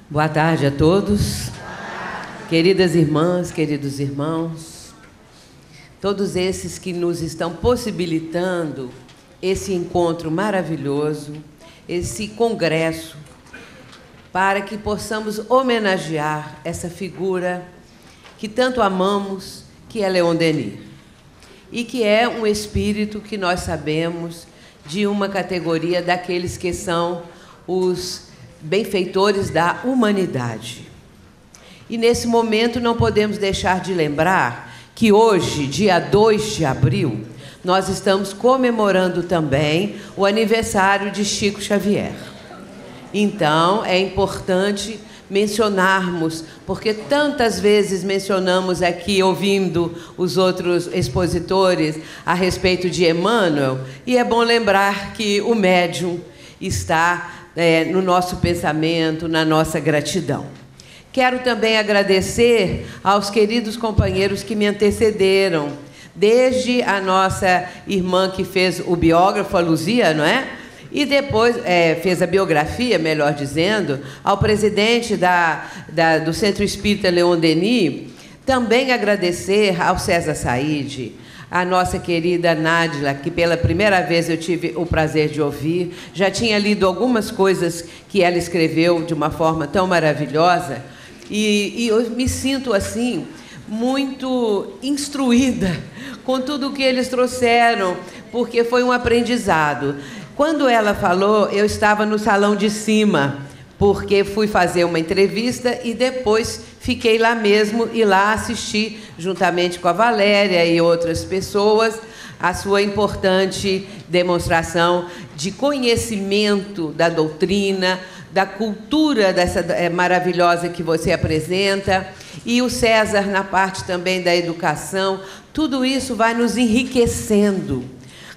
Boa tarde a todos, queridas irmãs, queridos irmãos, todos esses que nos estão possibilitando esse encontro maravilhoso, esse congresso, para que possamos homenagear essa figura que tanto amamos, que é Leon Denis, e que é um espírito que nós sabemos de uma categoria daqueles que são os benfeitores da humanidade. E nesse momento não podemos deixar de lembrar que hoje, dia 2 de abril, nós estamos comemorando também o aniversário de Chico Xavier. Então, é importante mencionarmos, porque tantas vezes mencionamos aqui, ouvindo os outros expositores a respeito de Emmanuel, e é bom lembrar que o médium está no nosso pensamento, na nossa gratidão. Quero também agradecer aos queridos companheiros que me antecederam, desde a nossa irmã que fez o biógrafo, a Luzia, não é? E depois fez a biografia, melhor dizendo, ao presidente do Centro Espírita Leon Denis. Também agradecer ao César Saide, a nossa querida Nádila, que pela primeira vez eu tive o prazer de ouvir. Já tinha lido algumas coisas que ela escreveu de uma forma tão maravilhosa, e eu me sinto assim muito instruída com tudo o que eles trouxeram, porque foi um aprendizado. Quando ela falou, eu estava no salão de cima, porque fui fazer uma entrevista e depois fiquei lá mesmo e lá assisti, juntamente com a Valéria e outras pessoas, a sua importante demonstração de conhecimento da doutrina, da cultura dessa maravilhosa que você apresenta, e o César na parte também da educação. Tudo isso vai nos enriquecendo.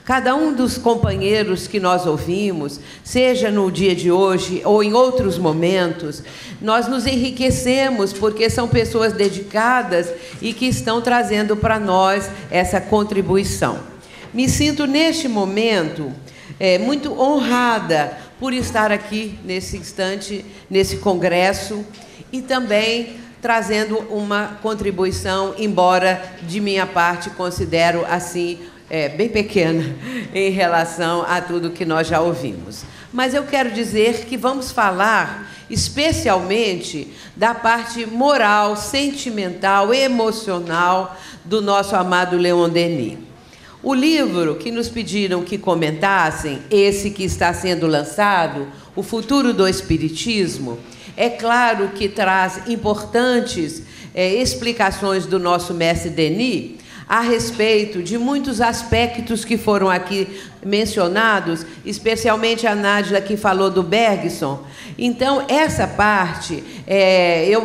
Cada um dos companheiros que nós ouvimos, seja no dia de hoje ou em outros momentos, nós nos enriquecemos porque são pessoas dedicadas e que estão trazendo para nós essa contribuição. Me sinto, neste momento, muito honrada por estar aqui, nesse instante, nesse congresso, e também trazendo uma contribuição, embora, de minha parte, considero assim, bem pequena em relação a tudo que nós já ouvimos. Mas eu quero dizer que vamos falar especialmente da parte moral, sentimental, emocional do nosso amado Leon Denis. O livro que nos pediram que comentassem, esse que está sendo lançado, O Futuro do Espiritismo, é claro que traz importantes explicações do nosso mestre Denis a respeito de muitos aspectos que foram aqui mencionados, especialmente a Nádila, que falou do Bergson. Então, essa parte,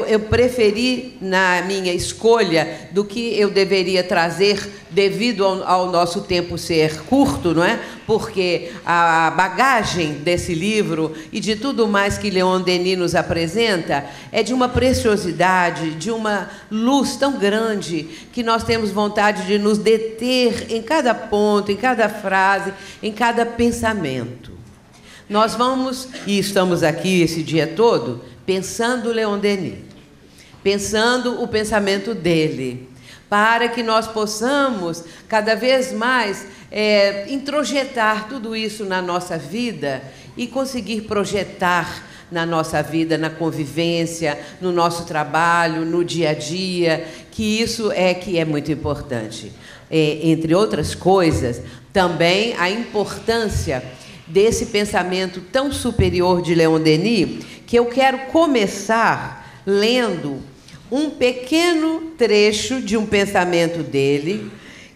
eu preferi, na minha escolha do que eu deveria trazer, devido ao nosso tempo ser curto, não é? Porque a bagagem desse livro e de tudo mais que Leon Denis nos apresenta é de uma preciosidade, de uma luz tão grande, que nós temos vontade de nos deter em cada ponto, em cada frase, em cada pensamento. Nós vamos, e estamos aqui esse dia todo, pensando Leon Denis, pensando o pensamento dele, para que nós possamos, cada vez mais, introjetar tudo isso na nossa vida e conseguir projetar na nossa vida, na convivência, no nosso trabalho, no dia a dia, que isso que é muito importante. Entre outras coisas, também a importância desse pensamento tão superior de Leon Denis, que eu quero começar lendo um pequeno trecho de um pensamento dele,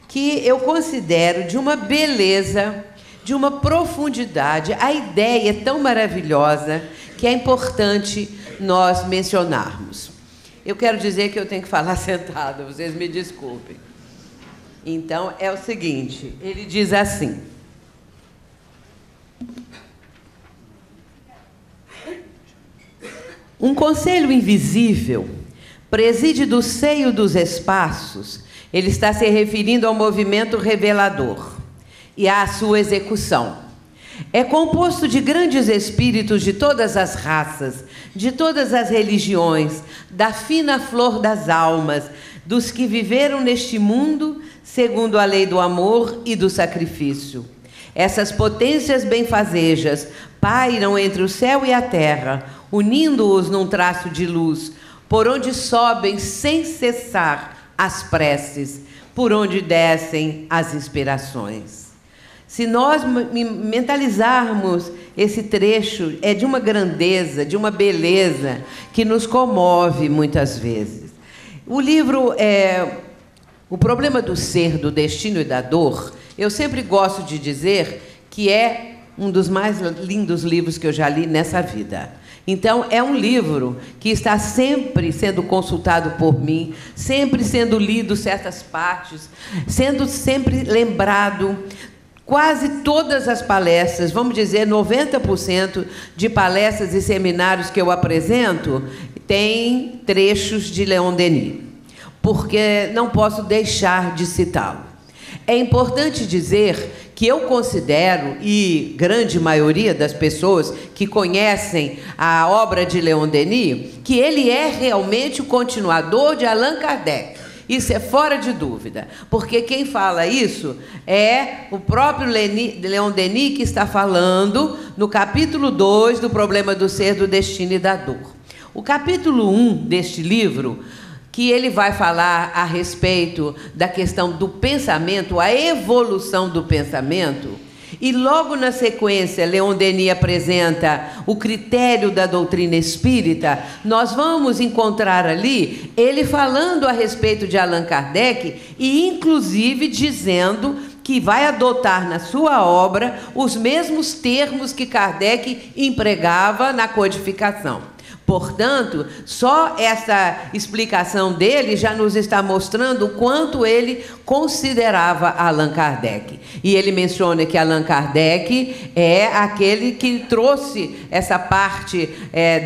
que eu considero de uma beleza, de uma profundidade. A ideia é tão maravilhosa que é importante nós mencionarmos. Eu quero dizer que eu tenho que falar sentada, vocês me desculpem. Então, é o seguinte, ele diz assim: um conselho invisível preside do seio dos espaços. Ele está se referindo ao movimento revelador e à sua execução. É composto de grandes espíritos de todas as raças, de todas as religiões, da fina flor das almas, dos que viveram neste mundo segundo a lei do amor e do sacrifício. Essas potências benfazejas pairam entre o céu e a terra, unindo-os num traço de luz, por onde sobem sem cessar as preces, por onde descem as inspirações. Se nós mentalizarmos esse trecho, é de uma grandeza, de uma beleza, que nos comove muitas vezes. O livro O Problema do Ser, do Destino e da Dor, eu sempre gosto de dizer que é um dos mais lindos livros que eu já li nessa vida. Então, é um livro que está sempre sendo consultado por mim, sempre sendo lido certas partes, sendo sempre lembrado. Quase todas as palestras, vamos dizer 90% de palestras e seminários que eu apresento, tem trechos de Leon Denis, porque não posso deixar de citá-lo. É importante dizer que eu considero, e grande maioria das pessoas que conhecem a obra de Leon Denis, que ele é realmente o continuador de Allan Kardec. Isso é fora de dúvida, porque quem fala isso é o próprio Leon Denis, que está falando no capítulo 2 do Problema do Ser, do Destino e da Dor. O capítulo 1 deste livro, que ele vai falar a respeito da questão do pensamento, a evolução do pensamento, e logo na sequência Leon Denis apresenta o critério da doutrina espírita. Nós vamos encontrar ali ele falando a respeito de Allan Kardec e inclusive dizendo que vai adotar na sua obra os mesmos termos que Kardec empregava na codificação. Portanto, só essa explicação dele já nos está mostrando o quanto ele considerava Allan Kardec. E ele menciona que Allan Kardec é aquele que trouxe essa parte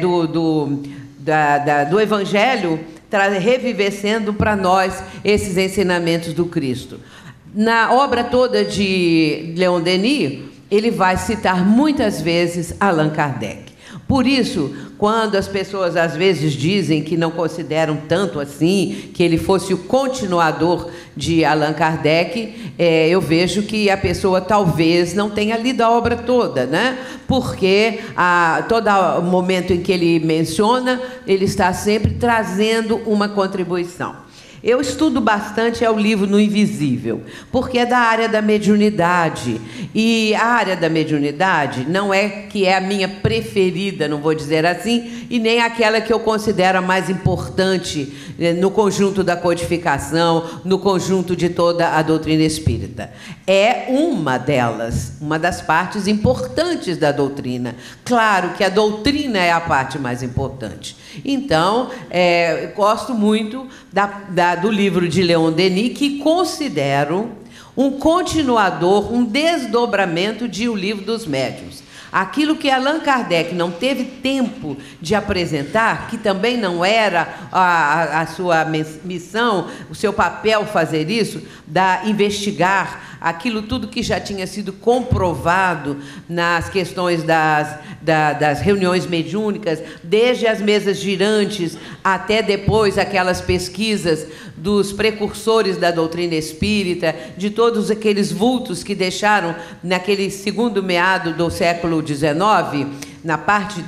do Evangelho, revivecendo para nós esses ensinamentos do Cristo. Na obra toda de Leon Denis, ele vai citar muitas vezes Allan Kardec. Por isso, quando as pessoas às vezes dizem que não consideram tanto assim, que ele fosse o continuador de Allan Kardec, eu vejo que a pessoa talvez não tenha lido a obra toda, né? Porque todo momento em que ele menciona, ele está sempre trazendo uma contribuição. Eu estudo bastante o livro No Invisível, porque é da área da mediunidade. E a área da mediunidade não é que é a minha preferida, não vou dizer assim, e nem aquela que eu considero a mais importante no conjunto da codificação, no conjunto de toda a doutrina espírita. É uma delas, uma das partes importantes da doutrina. Claro que a doutrina é a parte mais importante. Então, eu gosto muito do livro de Leon Denis, que considero um continuador, um desdobramento de O Livro dos Médiuns. Aquilo que Allan Kardec não teve tempo de apresentar, que também não era a sua missão, o seu papel fazer isso, investigar aquilo tudo que já tinha sido comprovado nas questões das reuniões mediúnicas, desde as mesas girantes até depois aquelas pesquisas dos precursores da doutrina espírita, de todos aqueles vultos que deixaram naquele segundo meado do século XIX, na parte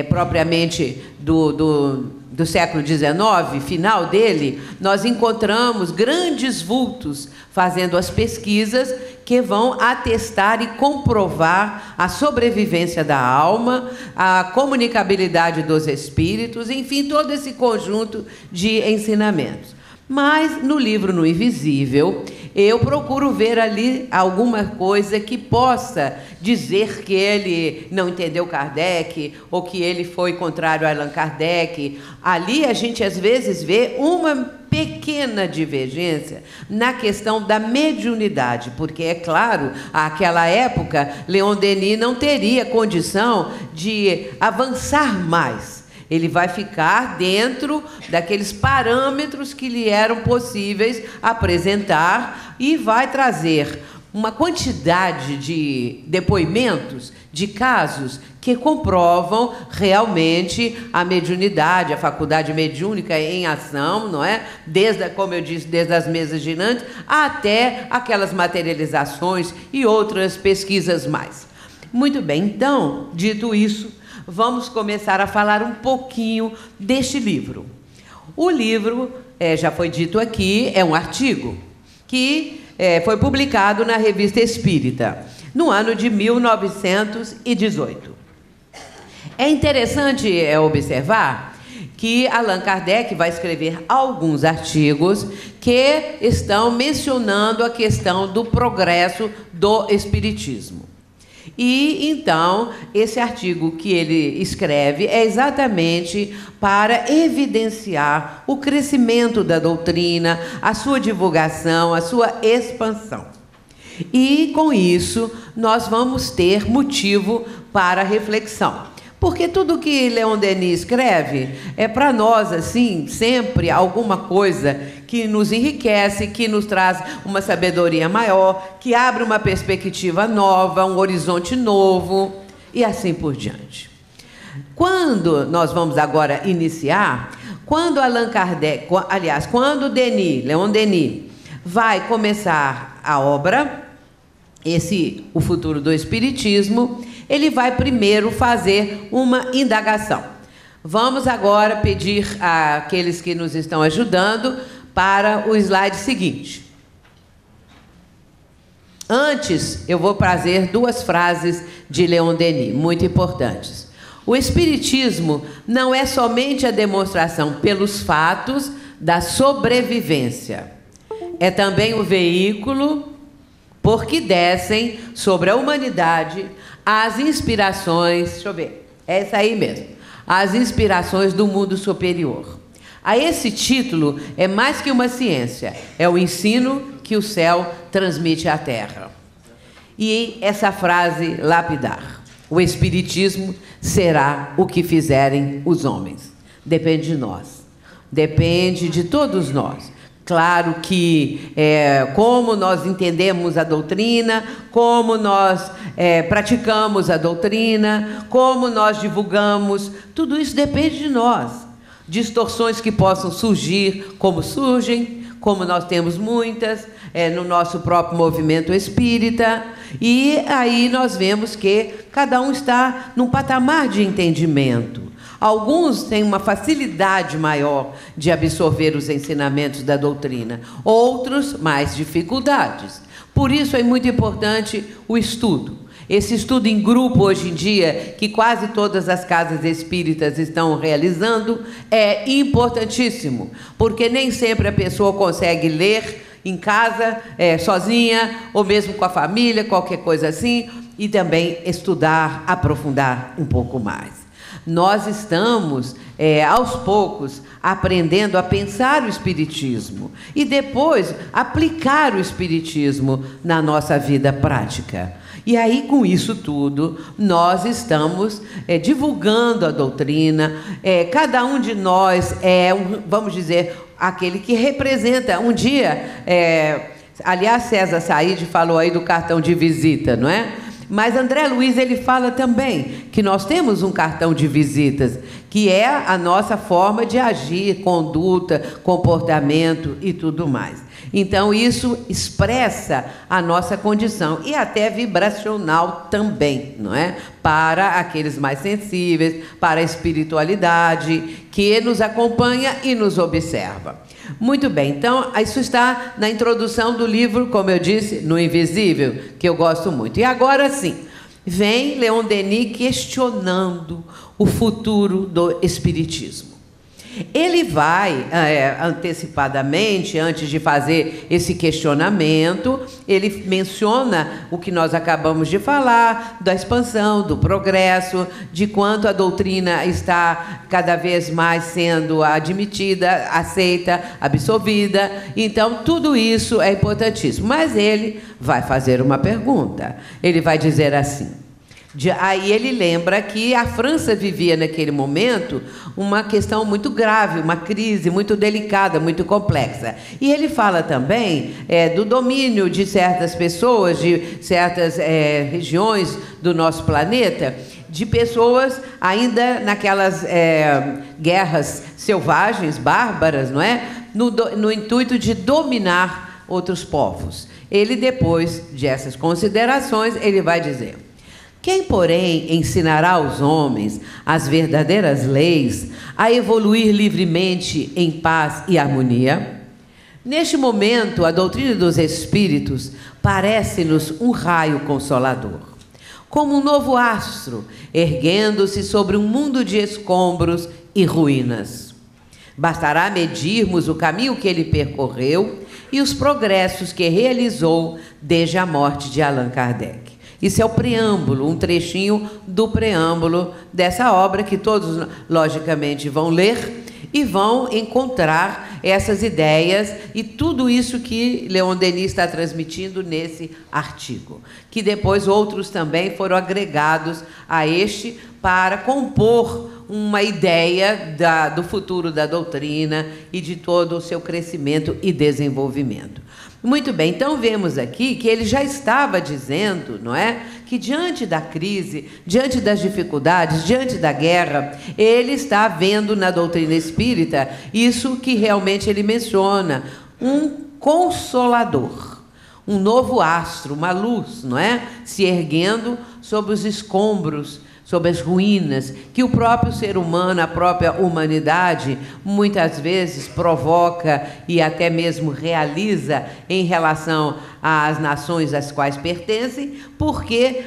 propriamente do século XIX, final dele, nós encontramos grandes vultos fazendo as pesquisas que vão atestar e comprovar a sobrevivência da alma, a comunicabilidade dos espíritos, enfim, todo esse conjunto de ensinamentos. Mas no livro No Invisível, eu procuro ver ali alguma coisa que possa dizer que ele não entendeu Kardec ou que ele foi contrário a Allan Kardec. Ali a gente às vezes vê uma pequena divergência na questão da mediunidade, porque, é claro, àquela época, Leon Denis não teria condição de avançar mais. Ele vai ficar dentro daqueles parâmetros que lhe eram possíveis apresentar e vai trazer uma quantidade de depoimentos, de casos que comprovam realmente a mediunidade, a faculdade mediúnica em ação, não é? Desde, como eu disse, desde as mesas girantes até aquelas materializações e outras pesquisas mais. Muito bem, então, dito isso, vamos começar a falar um pouquinho deste livro. O livro, já foi dito aqui, é um artigo que foi publicado na Revista Espírita, no ano de 1918. É interessante observar que Allan Kardec vai escrever alguns artigos que estão mencionando a questão do progresso do Espiritismo. E, então, esse artigo que ele escreve é exatamente para evidenciar o crescimento da doutrina, a sua divulgação, a sua expansão. E, com isso, nós vamos ter motivo para reflexão. Porque tudo que Leon Denis escreve é para nós, assim, sempre alguma coisa que nos enriquece, que nos traz uma sabedoria maior, que abre uma perspectiva nova, um horizonte novo, e assim por diante. Quando nós vamos agora iniciar, quando Allan Kardec, aliás, quando Leon Denis, vai começar a obra, O Futuro do Espiritismo, ele vai primeiro fazer uma indagação. Vamos agora pedir àqueles que nos estão ajudando para o slide seguinte. Antes, eu vou trazer duas frases de Leon Denis, muito importantes. O Espiritismo não é somente a demonstração pelos fatos da sobrevivência. É também o veículo por que descem sobre a humanidade as inspirações, deixa eu ver, é essa aí mesmo, as inspirações do mundo superior. A esse título é mais que uma ciência, é o ensino que o céu transmite à terra. E essa frase lapidar, o Espiritismo será o que fizerem os homens. Depende de nós, depende de todos nós. Claro que como nós entendemos a doutrina, como nós praticamos a doutrina, como nós divulgamos, tudo isso depende de nós. Distorções que possam surgir, como surgem, como nós temos muitas, no nosso próprio movimento espírita, e aí nós vemos que cada um está num patamar de entendimento. Alguns têm uma facilidade maior de absorver os ensinamentos da doutrina, outros mais dificuldades. Por isso é muito importante o estudo. Esse estudo em grupo hoje em dia, que quase todas as casas espíritas estão realizando, é importantíssimo, porque nem sempre a pessoa consegue ler em casa, sozinha, ou mesmo com a família, qualquer coisa assim, e também estudar, aprofundar um pouco mais. Nós estamos, aos poucos, aprendendo a pensar o Espiritismo e depois aplicar o Espiritismo na nossa vida prática. E aí, com isso tudo, nós estamos divulgando a doutrina. Cada um de nós vamos dizer, aquele que representa. Um dia, aliás, César Said falou aí do cartão de visita, não é? Mas André Luiz, ele fala também que nós temos um cartão de visitas, que é a nossa forma de agir, conduta, comportamento e tudo mais. Então, isso expressa a nossa condição, e até vibracional também, não é? Para aqueles mais sensíveis, para a espiritualidade, que nos acompanha e nos observa. Muito bem, então, isso está na introdução do livro, como eu disse, No Invisível, que eu gosto muito. E agora sim, vem Leon Denis questionando o futuro do Espiritismo. Ele vai, antecipadamente, antes de fazer esse questionamento, ele menciona o que nós acabamos de falar, da expansão, do progresso, de quanto a doutrina está cada vez mais sendo admitida, aceita, absorvida. Então, tudo isso é importantíssimo. Mas ele vai fazer uma pergunta. Ele vai dizer assim: Aí ele lembra que a França vivia naquele momento uma questão muito grave, uma crise muito delicada, muito complexa. E ele fala também do domínio de certas pessoas, de certas regiões do nosso planeta, de pessoas ainda naquelas guerras selvagens, bárbaras, não é? No intuito de dominar outros povos. Ele, depois dessas considerações, ele vai dizer: quem, porém, ensinará aos homens as verdadeiras leis, a evoluir livremente em paz e harmonia? Neste momento, a doutrina dos Espíritos parece-nos um raio consolador, como um novo astro, erguendo-se sobre um mundo de escombros e ruínas. Bastará medirmos o caminho que ele percorreu e os progressos que realizou desde a morte de Allan Kardec. Isso é o preâmbulo, um trechinho do preâmbulo dessa obra que todos, logicamente, vão ler e vão encontrar essas ideias e tudo isso que Leon Denis está transmitindo nesse artigo, que depois outros também foram agregados a este para compor uma ideia do futuro da doutrina e de todo o seu crescimento e desenvolvimento. Muito bem, então vemos aqui que ele já estava dizendo, não é, que diante da crise, diante das dificuldades, diante da guerra, ele está vendo na doutrina espírita isso que realmente ele menciona, um consolador, um novo astro, uma luz, não é, se erguendo sobre os escombros, sobre as ruínas que o próprio ser humano, a própria humanidade, muitas vezes provoca e até mesmo realiza em relação às nações às quais pertencem, porque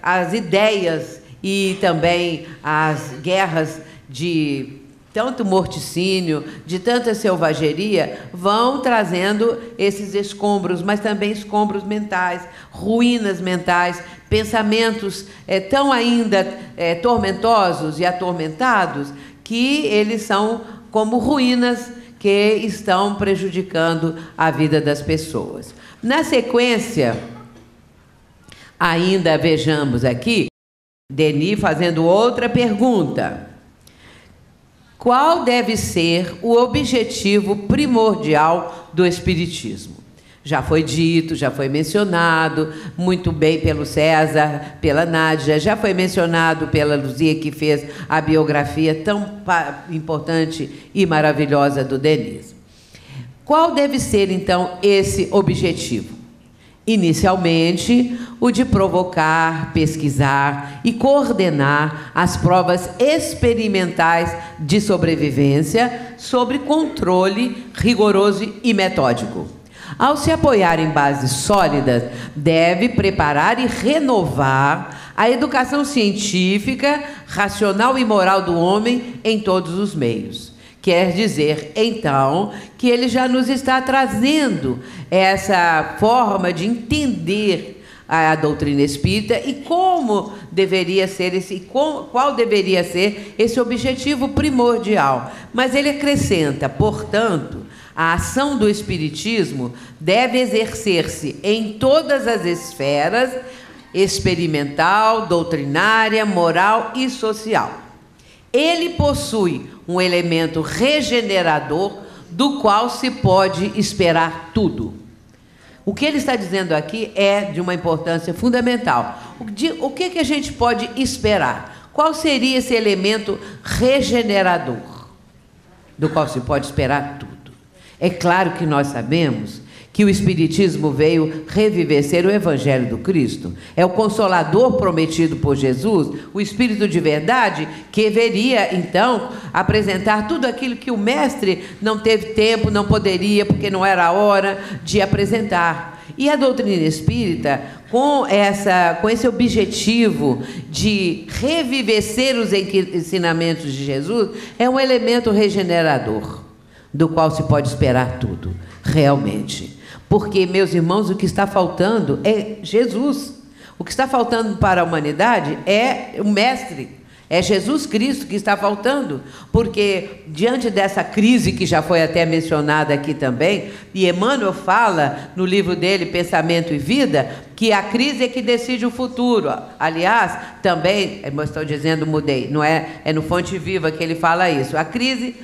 as ideias e também as guerras de tanto morticínio, de tanta selvageria, vão trazendo esses escombros, mas também escombros mentais, ruínas mentais, pensamentos tão ainda tormentosos e atormentados, que eles são como ruínas que estão prejudicando a vida das pessoas. Na sequência, ainda vejamos aqui, Denis fazendo outra pergunta. Qual deve ser o objetivo primordial do Espiritismo? Já foi dito, já foi mencionado, muito bem pelo César, pela Nádia, já foi mencionado pela Luzia, que fez a biografia tão importante e maravilhosa do Denis. Qual deve ser, então, esse objetivo? Inicialmente, o de provocar, pesquisar e coordenar as provas experimentais de sobrevivência sob controle rigoroso e metódico. Ao se apoiar em bases sólidas, deve preparar e renovar a educação científica, racional e moral do homem em todos os meios. Quer dizer, então, que ele já nos está trazendo essa forma de entender a doutrina espírita e como deveria ser qual deveria ser esse objetivo primordial. Mas ele acrescenta, portanto, a ação do espiritismo deve exercer-se em todas as esferas, experimental, doutrinária, moral e social. Ele possui um elemento regenerador do qual se pode esperar tudo. O que ele está dizendo aqui é de uma importância fundamental. O que a gente pode esperar? Qual seria esse elemento regenerador do qual se pode esperar tudo? É claro que nós sabemos que o Espiritismo veio revivecer o Evangelho do Cristo. É o Consolador prometido por Jesus, o Espírito de verdade, que veria, então, apresentar tudo aquilo que o Mestre não teve tempo, não poderia, porque não era a hora de apresentar. E a doutrina espírita, com esse objetivo de revivecer os ensinamentos de Jesus, é um elemento regenerador, do qual se pode esperar tudo, realmente. Porque, meus irmãos, o que está faltando é Jesus. O que está faltando para a humanidade é o Mestre, É Jesus Cristo que está faltando, porque diante dessa crise que já foi até mencionada aqui também, e Emmanuel fala no livro dele, Pensamento e Vida, que a crise é que decide o futuro. Aliás, também, eu estou dizendo, mudei, não é, é no Fonte Viva que ele fala isso. A crise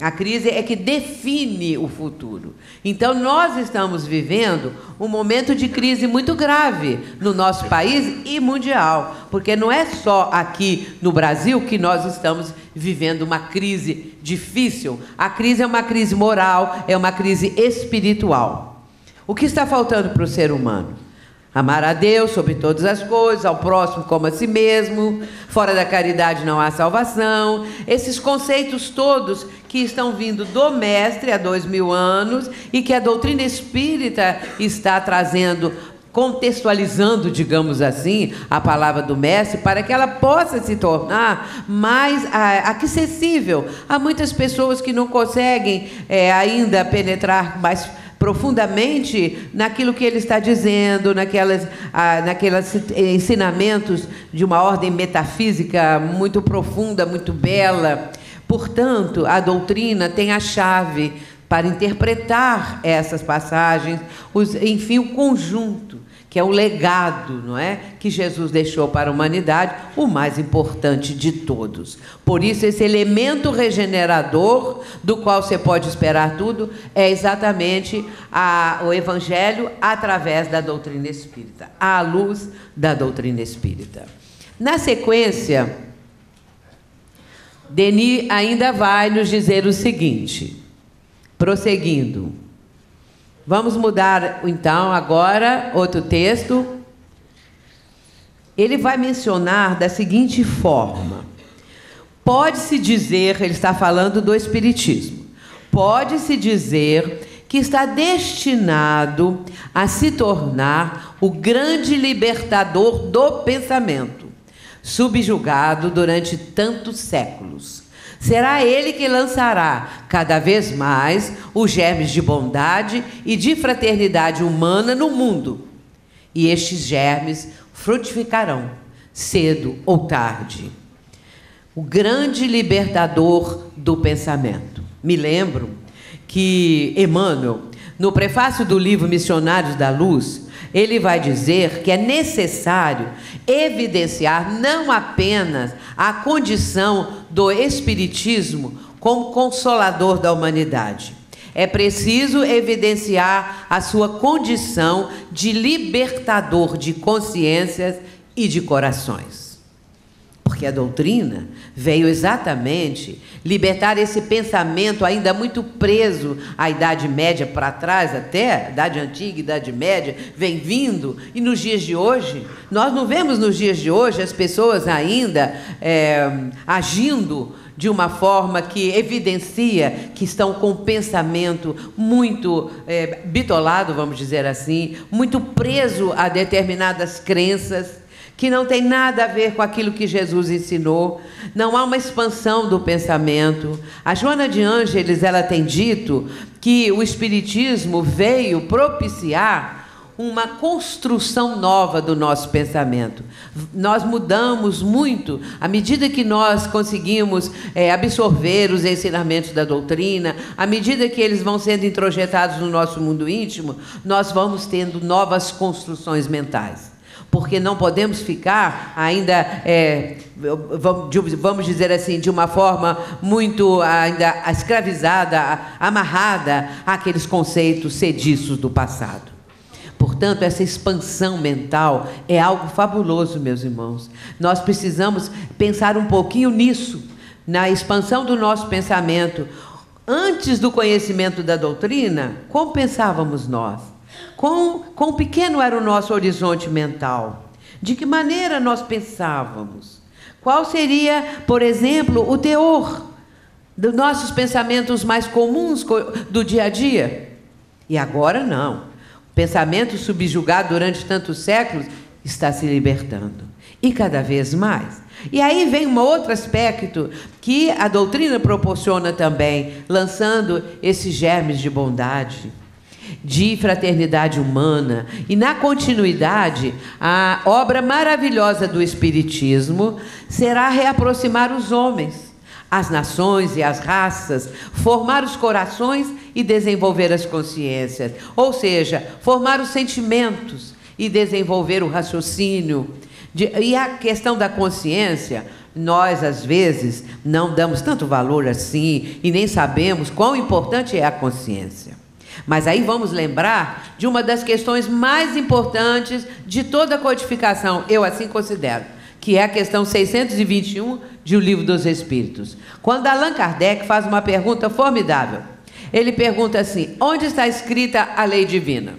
a crise é que define o futuro. Então, nós estamos vivendo um momento de crise muito grave no nosso país e mundial, porque não é só aqui no Brasil que nós estamos vivendo uma crise difícil. A crise é uma crise moral, é uma crise espiritual. O que está faltando para o ser humano? Amar a Deus sobre todas as coisas, ao próximo como a si mesmo, fora da caridade não há salvação. Esses conceitos todos que estão vindo do Mestre há 2000 anos e que a doutrina espírita está trazendo, contextualizando, digamos assim, a palavra do Mestre, para que ela possa se tornar mais acessível a muitas pessoas que não conseguem ainda penetrar mais profundamente naquilo que ele está dizendo, naqueles ensinamentos de uma ordem metafísica muito profunda, muito bela. Portanto, a doutrina tem a chave para interpretar essas passagens, enfim, o conjunto, que é o legado, não é, que Jesus deixou para a humanidade, o mais importante de todos. Por isso, esse elemento regenerador, do qual você pode esperar tudo, é exatamente o Evangelho através da doutrina espírita, à luz da doutrina espírita. Na sequência, Denis ainda vai nos dizer o seguinte, prosseguindo. Vamos mudar, então, agora, outro texto. Ele vai mencionar da seguinte forma. Pode-se dizer, ele está falando do Espiritismo, pode-se dizer que está destinado a se tornar o grande libertador do pensamento, subjugado durante tantos séculos. Será ele que lançará cada vez mais os germes de bondade e de fraternidade humana no mundo. E estes germes frutificarão, cedo ou tarde. O grande libertador do pensamento. Me lembro que Emmanuel, no prefácio do livro Missionários da Luz, ele vai dizer que é necessário evidenciar não apenas a condição do Espiritismo como consolador da humanidade. É preciso evidenciar a sua condição de libertador de consciências e de corações. Porque a doutrina veio exatamente libertar esse pensamento ainda muito preso à Idade Média para trás, até Idade Antiga, Idade Média, vem vindo. E nos dias de hoje, nós não vemos nos dias de hoje as pessoas ainda agindo de uma forma que evidencia que estão com um pensamento muito bitolado, vamos dizer assim, muito preso a determinadas crenças, que não tem nada a ver com aquilo que Jesus ensinou. Não há uma expansão do pensamento. A Joana de Ângeles, ela tem dito que o Espiritismo veio propiciar uma construção nova do nosso pensamento. Nós mudamos muito à medida que nós conseguimos absorver os ensinamentos da doutrina, à medida que eles vão sendo introjetados no nosso mundo íntimo, nós vamos tendo novas construções mentais. Porque não podemos ficar ainda, vamos dizer assim, de uma forma muito ainda escravizada, amarrada àqueles conceitos sediços do passado. Portanto, essa expansão mental é algo fabuloso, meus irmãos. Nós precisamos pensar um pouquinho nisso, na expansão do nosso pensamento. Antes do conhecimento da doutrina, como pensávamos nós? Quão pequeno era o nosso horizonte mental? De que maneira nós pensávamos? Qual seria, por exemplo, o teor dos nossos pensamentos mais comuns do dia a dia? E agora não. O pensamento subjugado durante tantos séculos está se libertando. E cada vez mais. E aí vem um outro aspecto que a doutrina proporciona também, lançando esses germes de bondade. de fraternidade humana. E na continuidade, a obra maravilhosa do Espiritismo será reaproximar os homens, as nações e as raças, formar os corações e desenvolver as consciências, ou seja, formar os sentimentos e desenvolver o raciocínio. E a questão da consciência, nós às vezes não damos tanto valor assim e nem sabemos quão importante é a consciência. Mas aí vamos lembrar de uma das questões mais importantes de toda a codificação, eu assim considero, que é a questão 621 de O Livro dos Espíritos. Quando Allan Kardec faz uma pergunta formidável, ele pergunta assim: onde está escrita a lei divina?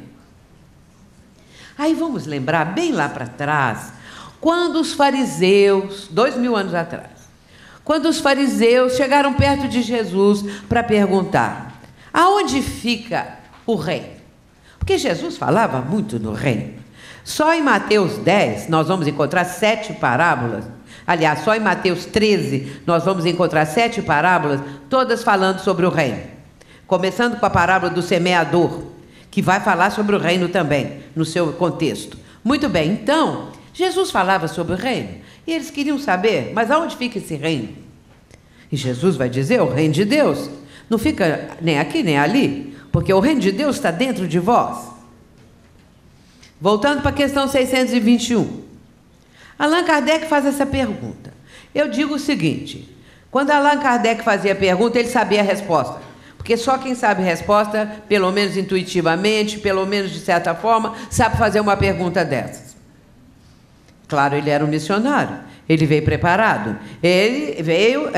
Aí vamos lembrar bem lá para trás, quando os fariseus, 2000 anos atrás, quando os fariseus chegaram perto de Jesus para perguntar: aonde fica o reino? Porque Jesus falava muito no reino. Só em Mateus 10 nós vamos encontrar 7 parábolas. Aliás, só em Mateus 13 nós vamos encontrar 7 parábolas, todas falando sobre o reino. Começando com a parábola do semeador, que vai falar sobre o reino também, no seu contexto. Muito bem, então, Jesus falava sobre o reino, e eles queriam saber, mas aonde fica esse reino? E Jesus vai dizer: o reino de Deus não fica nem aqui nem ali, porque o reino de Deus está dentro de vós. Voltando para a questão 621. Allan Kardec faz essa pergunta. Eu digo o seguinte: quando Allan Kardec fazia a pergunta, ele sabia a resposta. Porque só quem sabe a resposta, pelo menos intuitivamente, pelo menos de certa forma, sabe fazer uma pergunta dessas. Claro, ele era um missionário, ele veio preparado, ele veio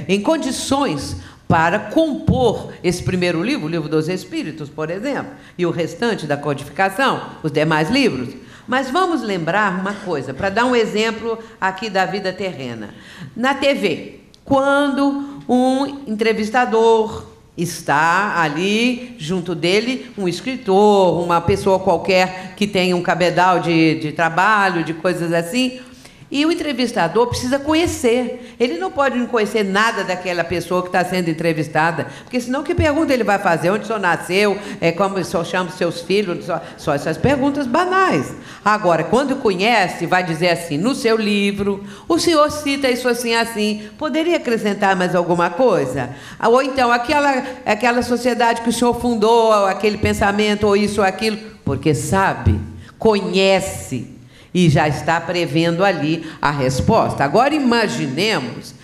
em condições para compor esse primeiro livro, o Livro dos Espíritos, por exemplo, e o restante da codificação, os demais livros. Mas vamos lembrar uma coisa, para dar um exemplo aqui da vida terrena. Na TV, quando um entrevistador está ali, junto dele, um escritor, uma pessoa qualquer que tem um cabedal de trabalho, de coisas assim, e o entrevistador precisa conhecer. Ele não pode não conhecer nada daquela pessoa que está sendo entrevistada, porque senão que pergunta ele vai fazer? Onde o senhor nasceu? Como o senhor chama os seus filhos? Só essas perguntas banais. Agora, quando conhece, vai dizer assim: no seu livro, o senhor cita isso assim, assim, poderia acrescentar mais alguma coisa? Ou então, aquela sociedade que o senhor fundou, aquele pensamento, ou isso ou aquilo, porque sabe, conhece, e já está prevendo ali a resposta. Agora imaginemos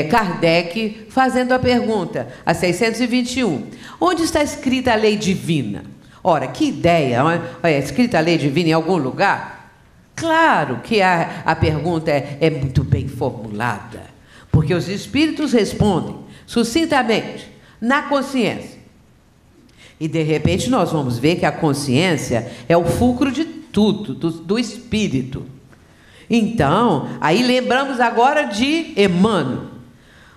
Kardec fazendo a pergunta, a 621. Onde está escrita a lei divina? Ora, que ideia! É escrita a lei divina em algum lugar? Claro que a pergunta é muito bem formulada, porque os espíritos respondem sucintamente, na consciência. E, de repente, nós vamos ver que a consciência é o fulcro de tudo, do espírito. Então, aí lembramos agora de Emmanuel,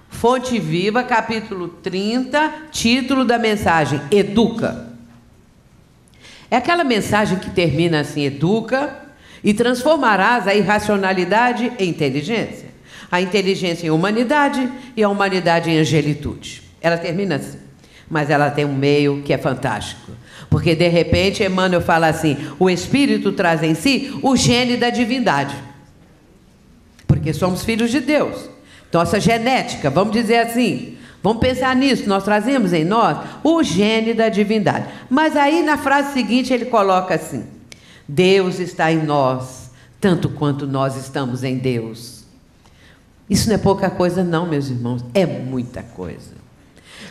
Fonte Viva, capítulo 30, título da mensagem: Educa. É aquela mensagem que termina assim: educa e transformarás a irracionalidade em inteligência, a inteligência em humanidade e a humanidade em angelitude. Ela termina assim, mas ela tem um meio que é fantástico. Porque, de repente, Emmanuel fala assim: o Espírito traz em si o gene da divindade. Porque somos filhos de Deus. Nossa genética, vamos dizer assim, vamos pensar nisso, nós trazemos em nós o gene da divindade. Mas aí, na frase seguinte, ele coloca assim: Deus está em nós, tanto quanto nós estamos em Deus. Isso não é pouca coisa não, meus irmãos, é muita coisa.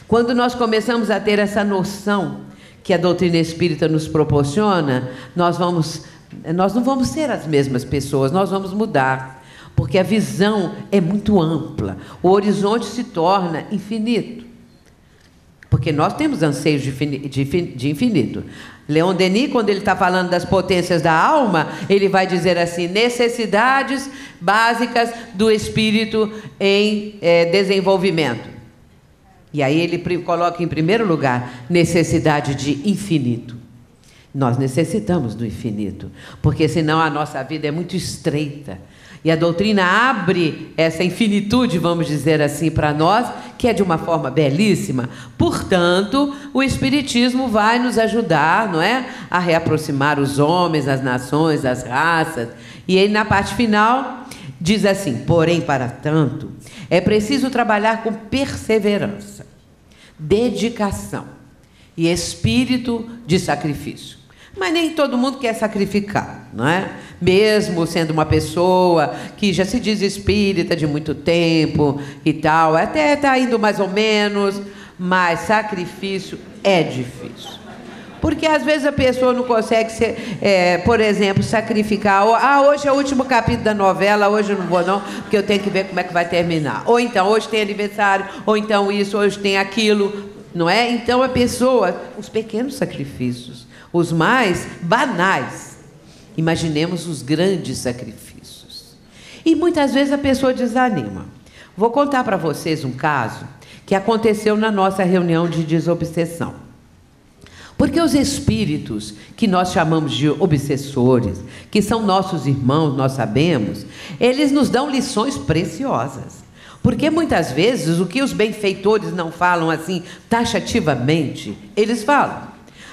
Quando nós começamos a ter essa noção que a doutrina espírita nos proporciona, nós não vamos ser as mesmas pessoas, nós vamos mudar, porque a visão é muito ampla, o horizonte se torna infinito, porque nós temos anseios de infinito. Leon Denis, quando ele está falando das potências da alma, ele vai dizer assim: necessidades básicas do espírito em desenvolvimento. E aí ele coloca em primeiro lugar necessidade de infinito. Nós necessitamos do infinito, porque senão a nossa vida é muito estreita. E a doutrina abre essa infinitude, vamos dizer assim, para nós, que é de uma forma belíssima. Portanto, o Espiritismo vai nos ajudar, não é, a reaproximar os homens, as nações, as raças. E aí, na parte final, diz assim: porém, para tanto, é preciso trabalhar com perseverança, dedicação e espírito de sacrifício. Mas nem todo mundo quer sacrificar, não é? Mesmo sendo uma pessoa que já se diz espírita de muito tempo e tal, até está indo mais ou menos, mas sacrifício é difícil. Porque às vezes a pessoa não consegue, por exemplo, sacrificar. Hoje é o último capítulo da novela, hoje eu não vou não, porque eu tenho que ver como é que vai terminar. Ou então, hoje tem aniversário, ou então isso, hoje tem aquilo, não é? Então a pessoa, os pequenos sacrifícios, os mais banais. Imaginemos os grandes sacrifícios. E muitas vezes a pessoa desanima. Vou contar para vocês um caso que aconteceu na nossa reunião de desobsessão. Porque os espíritos, que nós chamamos de obsessores, que são nossos irmãos, nós sabemos, eles nos dão lições preciosas. Porque muitas vezes o que os benfeitores não falam assim taxativamente, eles falam.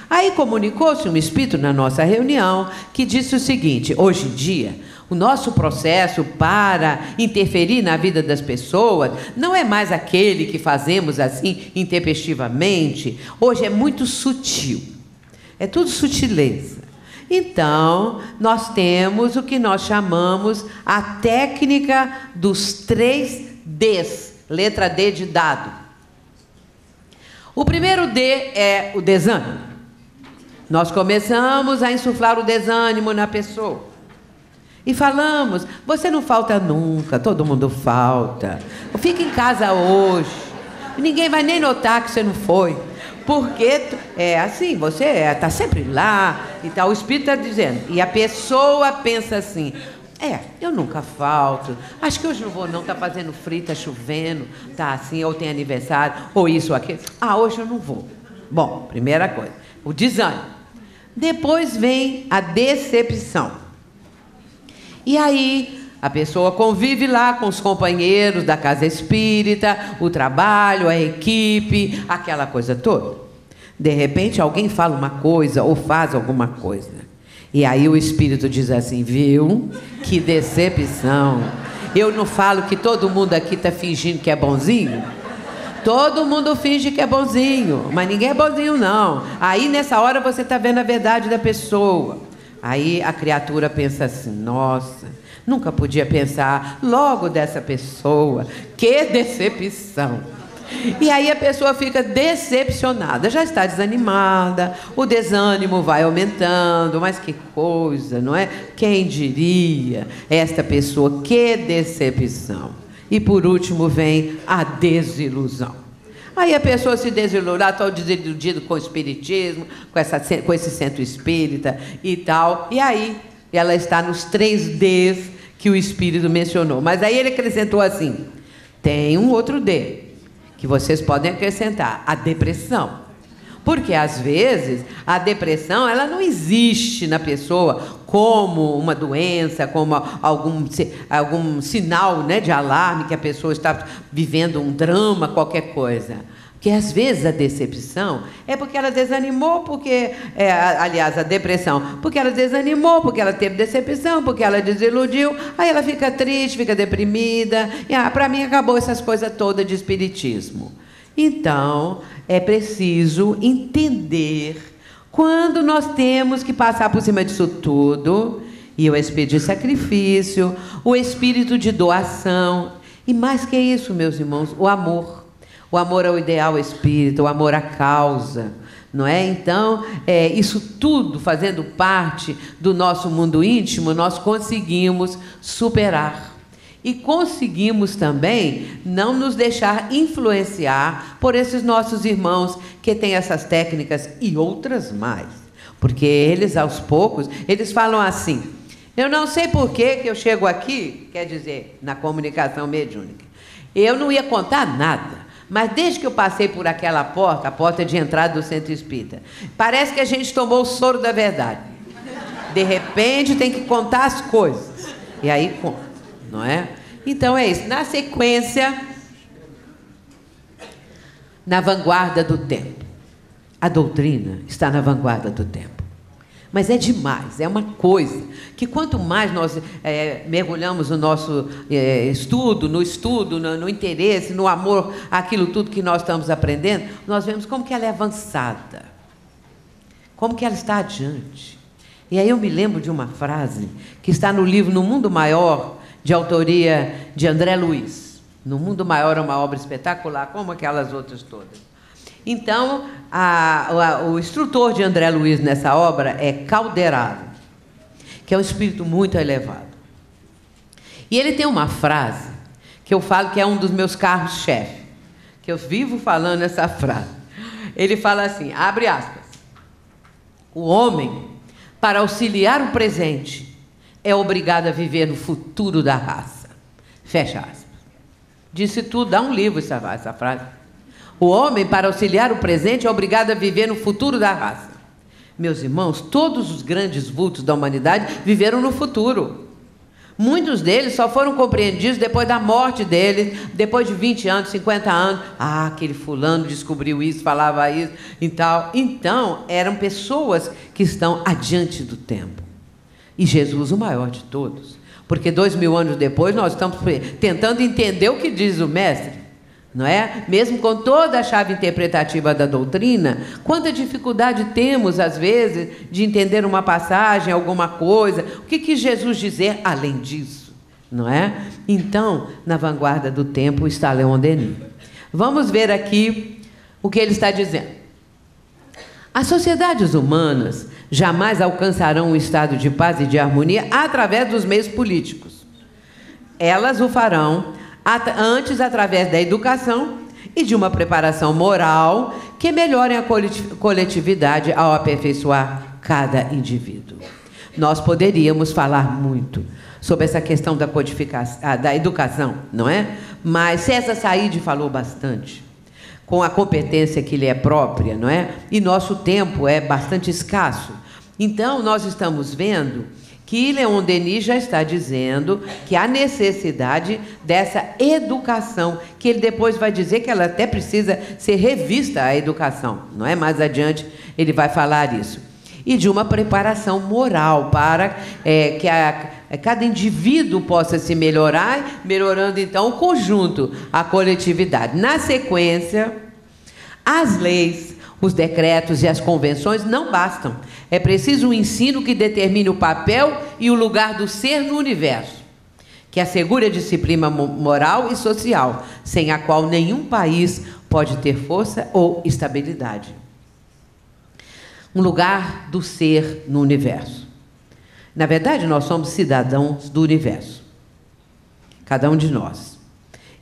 Aí comunicou-se um espírito na nossa reunião que disse o seguinte: hoje em dia, o nosso processo para interferir na vida das pessoas não é mais aquele que fazemos assim intempestivamente. Hoje é muito sutil, é tudo sutileza. Então, nós temos o que nós chamamos a técnica dos 3 Ds, letra D de dado. O primeiro D é o desânimo. Nós começamos a insuflar o desânimo na pessoa. E falamos: você não falta nunca, todo mundo falta. Fica em casa hoje. Ninguém vai nem notar que você não foi. Porque é assim, você está sempre lá e tal. O Espírito está dizendo. E a pessoa pensa assim: eu nunca falto. Acho que hoje não vou não, está fazendo frio, está chovendo, está assim, ou tem aniversário, ou isso ou aquilo. Hoje eu não vou. Bom, primeira coisa, o desânimo. Depois vem a decepção. E aí, a pessoa convive lá com os companheiros da casa espírita, o trabalho, a equipe, aquela coisa toda. De repente, alguém fala uma coisa ou faz alguma coisa. E aí o espírito diz assim: viu? Que decepção. Eu não falo que todo mundo aqui está fingindo que é bonzinho? Todo mundo finge que é bonzinho, mas ninguém é bonzinho não. Aí nessa hora você está vendo a verdade da pessoa. Aí a criatura pensa assim: nossa, nunca podia pensar logo dessa pessoa. Que decepção. E aí a pessoa fica decepcionada, já está desanimada, o desânimo vai aumentando. Mas que coisa, não é? Quem diria? Esta pessoa, que decepção. E por último vem a desilusão. Aí a pessoa se desiludiu, está desiludido com o espiritismo, com esse centro espírita e tal. E aí ela está nos 3 Ds que o espírito mencionou. Mas aí ele acrescentou assim: tem um outro D que vocês podem acrescentar: a depressão. Porque às vezes a depressão ela não existe na pessoa como uma doença, como algum sinal, né, de alarme que a pessoa está vivendo um drama, qualquer coisa. Porque às vezes a decepção é porque ela desanimou, aliás, a depressão, porque ela desanimou, porque ela teve decepção, porque ela desiludiu, aí ela fica triste, fica deprimida. E para mim acabou essas coisas todas de espiritismo. Então, é preciso entender quando nós temos que passar por cima disso tudo, e o espírito de sacrifício, o espírito de doação, e mais que isso, meus irmãos, o amor. O amor ao ideal espírita, o amor à causa, não é? Então, isso tudo fazendo parte do nosso mundo íntimo, nós conseguimos superar. E conseguimos também não nos deixar influenciar por esses nossos irmãos que têm essas técnicas e outras mais. Porque eles, aos poucos, eles falam assim: eu não sei por que eu chego aqui, quer dizer, na comunicação mediúnica, eu não ia contar nada, Mas desde que eu passei por aquela porta, a porta de entrada do Centro Espírita, parece que a gente tomou o soro da verdade. De repente tem que contar as coisas. E aí conta, não é? Então é isso. Na sequência, na vanguarda do tempo. A doutrina está na vanguarda do tempo. Mas é demais, é uma coisa que quanto mais nós mergulhamos no nosso estudo, no interesse, no amor, aquilo tudo que nós estamos aprendendo, nós vemos como que ela é avançada, como que ela está adiante. E aí eu me lembro de uma frase que está no livro No Mundo Maior, de autoria de André Luiz. No Mundo Maior é uma obra espetacular, como aquelas outras todas. Então, o instrutor de André Luiz nessa obra é Calderaro, que é um espírito muito elevado. E ele tem uma frase que eu falo que é um dos meus carros-chefe, que eu vivo falando essa frase. Ele fala assim, abre aspas, o homem, para auxiliar o presente, é obrigado a viver no futuro da raça. Fecha aspas. Disse tudo, dá um livro essa frase. O homem, para auxiliar o presente, é obrigado a viver no futuro da raça. Meus irmãos, todos os grandes vultos da humanidade viveram no futuro. Muitos deles só foram compreendidos depois da morte deles, depois de 20 anos, 50 anos. Ah, aquele fulano descobriu isso, falava isso e tal. Então, eram pessoas que estão adiante do tempo. E Jesus, o maior de todos. Porque 2000 anos depois, nós estamos tentando entender o que diz o Mestre. Não é? Mesmo com toda a chave interpretativa da doutrina, quanta dificuldade temos, às vezes, de entender uma passagem, alguma coisa. O que quis Jesus dizer além disso? Não é? Então, na vanguarda do tempo está Leon Denis. Vamos ver aqui o que ele está dizendo. As sociedades humanas jamais alcançarão um estado de paz e de harmonia através dos meios políticos. Elas o farão antes através da educação e de uma preparação moral que melhorem a coletividade ao aperfeiçoar cada indivíduo. Nós poderíamos falar muito sobre essa questão da codificação, da educação, não é? Mas César Said falou bastante, com a competência que lhe é própria, não é? E nosso tempo é bastante escasso. Então, nós estamos vendo que Leon Denis já está dizendo que há necessidade dessa educação, que ele depois vai dizer que ela até precisa ser revista, a educação, não é? Mais adiante ele vai falar isso. E de uma preparação moral para que cada indivíduo possa se melhorar, melhorando então o conjunto, a coletividade. Na sequência, as leis, os decretos e as convenções não bastam. É preciso um ensino que determine o papel e o lugar do ser no universo, que assegure a disciplina moral e social, sem a qual nenhum país pode ter força ou estabilidade. Um lugar do ser no universo. Na verdade, nós somos cidadãos do universo, cada um de nós.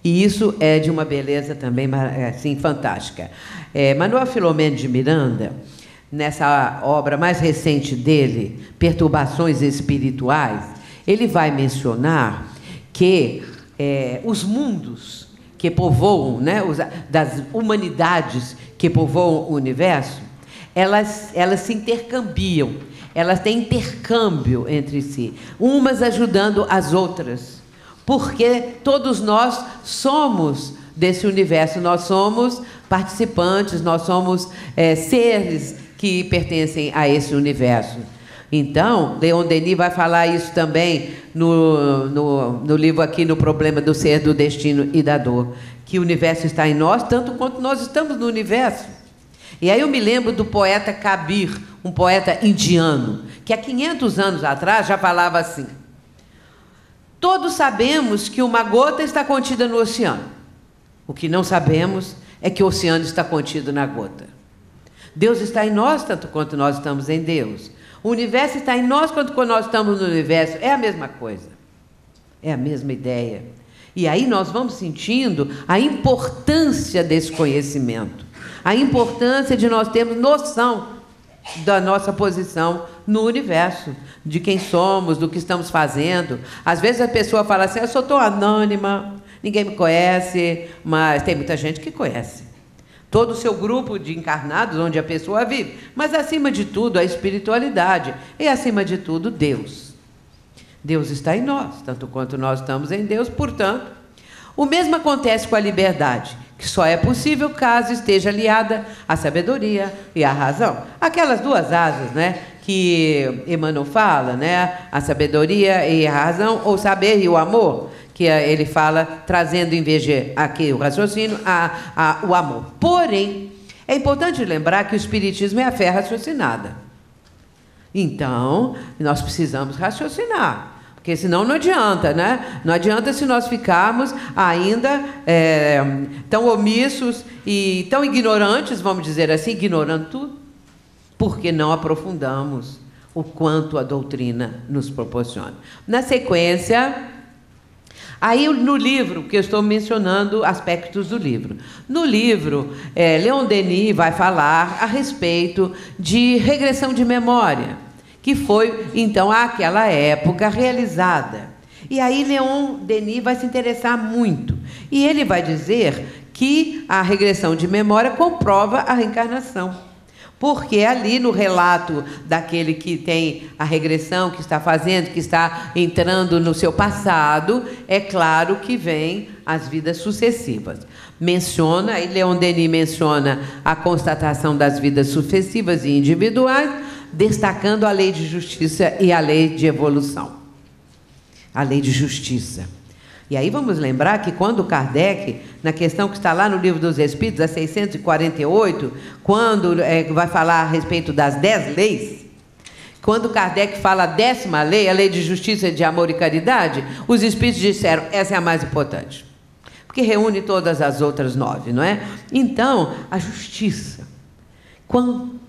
E isso é de uma beleza também assim, fantástica. Manuel Filomeno de Miranda, nessa obra mais recente dele, Perturbações Espirituais, ele vai mencionar que os mundos que povoam, né, das humanidades que povoam o universo, elas se intercambiam, elas têm intercâmbio entre si, umas ajudando as outras, porque todos nós somos desse universo, nós somos participantes, nós somos seres que pertencem a esse universo. Então, Leon Denis vai falar isso também no livro aqui, no Problema do Ser, do Destino e da Dor, que o universo está em nós, tanto quanto nós estamos no universo. E aí eu me lembro do poeta Kabir, um poeta indiano, que há 500 anos atrás já falava assim: todos sabemos que uma gota está contida no oceano. O que não sabemos é que o oceano está contido na gota. Deus está em nós tanto quanto nós estamos em Deus. O universo está em nós quanto quando nós estamos no universo. É a mesma coisa. É a mesma ideia. E aí nós vamos sentindo a importância desse conhecimento. A importância de nós termos noção da nossa posição no universo, de quem somos, do que estamos fazendo. Às vezes a pessoa fala assim: eu só estou anônima, Ninguém me conhece, mas tem muita gente que conhece. Todo o seu grupo de encarnados, onde a pessoa vive. Mas, acima de tudo, a espiritualidade. E, acima de tudo, Deus. Deus está em nós, tanto quanto nós estamos em Deus. Portanto, o mesmo acontece com a liberdade, que só é possível caso esteja aliada à sabedoria e à razão. Aquelas duas asas, né, que Emmanuel fala, né, a sabedoria e a razão, ou saber e o amor, que ele fala, trazendo em vez de aqui o raciocínio, o amor. Porém, é importante lembrar que o Espiritismo é a fé raciocinada. Então, nós precisamos raciocinar. Porque senão não adianta, né? Não adianta se nós ficarmos ainda tão omissos e tão ignorantes, vamos dizer assim, ignorando tudo, porque não aprofundamos o quanto a doutrina nos proporciona. Na sequência, aí no livro, que eu estou mencionando aspectos do livro. No livro, Leon Denis vai falar a respeito de regressão de memória, que foi, então, àquela época realizada. E aí Leon Denis vai se interessar muito. E ele vai dizer que a regressão de memória comprova a reencarnação. Porque ali no relato daquele que tem a regressão, que está fazendo, que está entrando no seu passado, é claro que vem as vidas sucessivas. Menciona, aí Leon Denis menciona a constatação das vidas sucessivas e individuais, destacando a lei de justiça e a lei de evolução. A lei de justiça. E aí vamos lembrar que quando Kardec, na questão que está lá no Livro dos Espíritos, a 648, quando vai falar a respeito das 10 leis, quando Kardec fala a 10ª lei, a lei de justiça, de amor e caridade, os Espíritos disseram, essa é a mais importante. Porque reúne todas as outras 9, não é? Então, a justiça. Quanto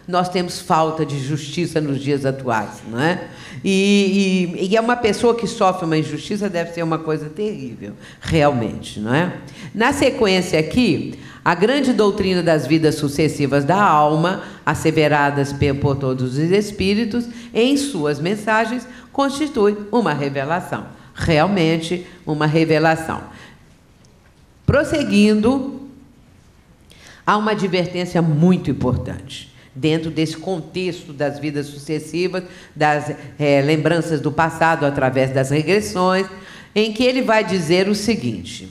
nós temos falta de justiça nos dias atuais, não é? E é uma pessoa que sofre uma injustiça, deve ser uma coisa terrível, realmente, não é? Na sequência aqui, a grande doutrina das vidas sucessivas da alma, asseveradas por todos os espíritos, em suas mensagens, constitui uma revelação. Realmente, uma revelação. Prosseguindo, há uma advertência muito importante, dentro desse contexto das vidas sucessivas, das lembranças do passado através das regressões, em que ele vai dizer o seguinte: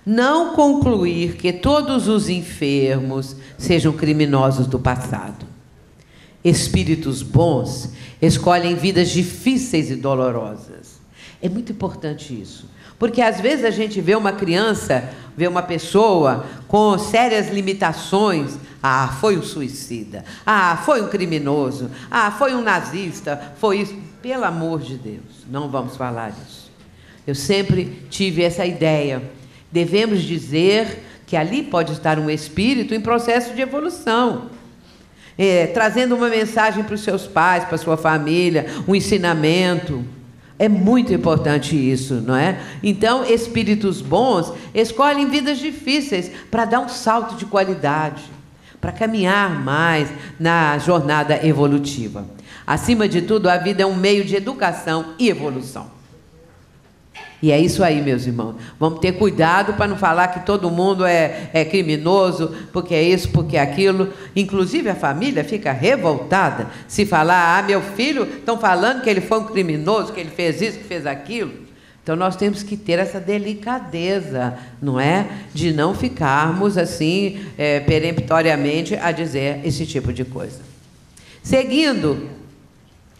não concluir que todos os enfermos sejam criminosos do passado. Espíritos bons escolhem vidas difíceis e dolorosas. É muito importante isso. Porque, às vezes, a gente vê uma criança, vê uma pessoa com sérias limitações. Ah, foi um suicida. Ah, foi um criminoso. Ah, foi um nazista. Foi isso. Pelo amor de Deus, não vamos falar disso. Eu sempre tive essa ideia. Devemos dizer que ali pode estar um espírito em processo de evolução. Trazendo uma mensagem para os seus pais, para a sua família, um ensinamento. É muito importante isso, não é? Então, espíritos bons escolhem vidas difíceis para dar um salto de qualidade, para caminhar mais na jornada evolutiva. Acima de tudo, a vida é um meio de educação e evolução. E é isso aí, meus irmãos. Vamos ter cuidado para não falar que todo mundo é criminoso, porque é isso, porque é aquilo. Inclusive, a família fica revoltada se falar, meu filho, estão falando que ele foi um criminoso, que ele fez isso, que fez aquilo. Então, nós temos que ter essa delicadeza, não é? De não ficarmos assim, peremptoriamente, a dizer esse tipo de coisa. Seguindo,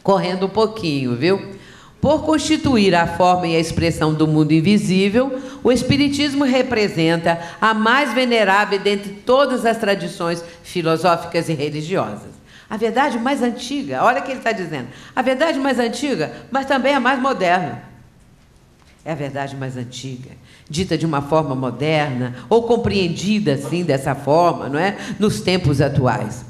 correndo um pouquinho, viu? Por constituir a forma e a expressão do mundo invisível, o Espiritismo representa a mais venerável dentre todas as tradições filosóficas e religiosas. A verdade mais antiga, olha o que ele está dizendo, a verdade mais antiga, mas também a mais moderna. É a verdade mais antiga, dita de uma forma moderna, ou compreendida assim, dessa forma, não é? Nos tempos atuais.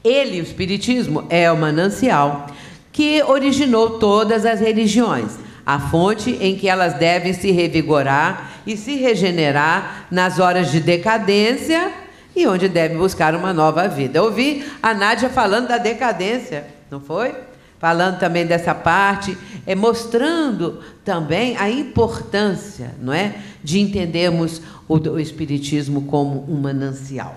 Ele, o Espiritismo, é o manancial que originou todas as religiões, a fonte em que elas devem se revigorar e se regenerar nas horas de decadência e onde devem buscar uma nova vida. Eu ouvi a Nádia falando da decadência, não foi? falando também dessa parte, mostrando também a importância, não é, de entendermos o Espiritismo como um manancial.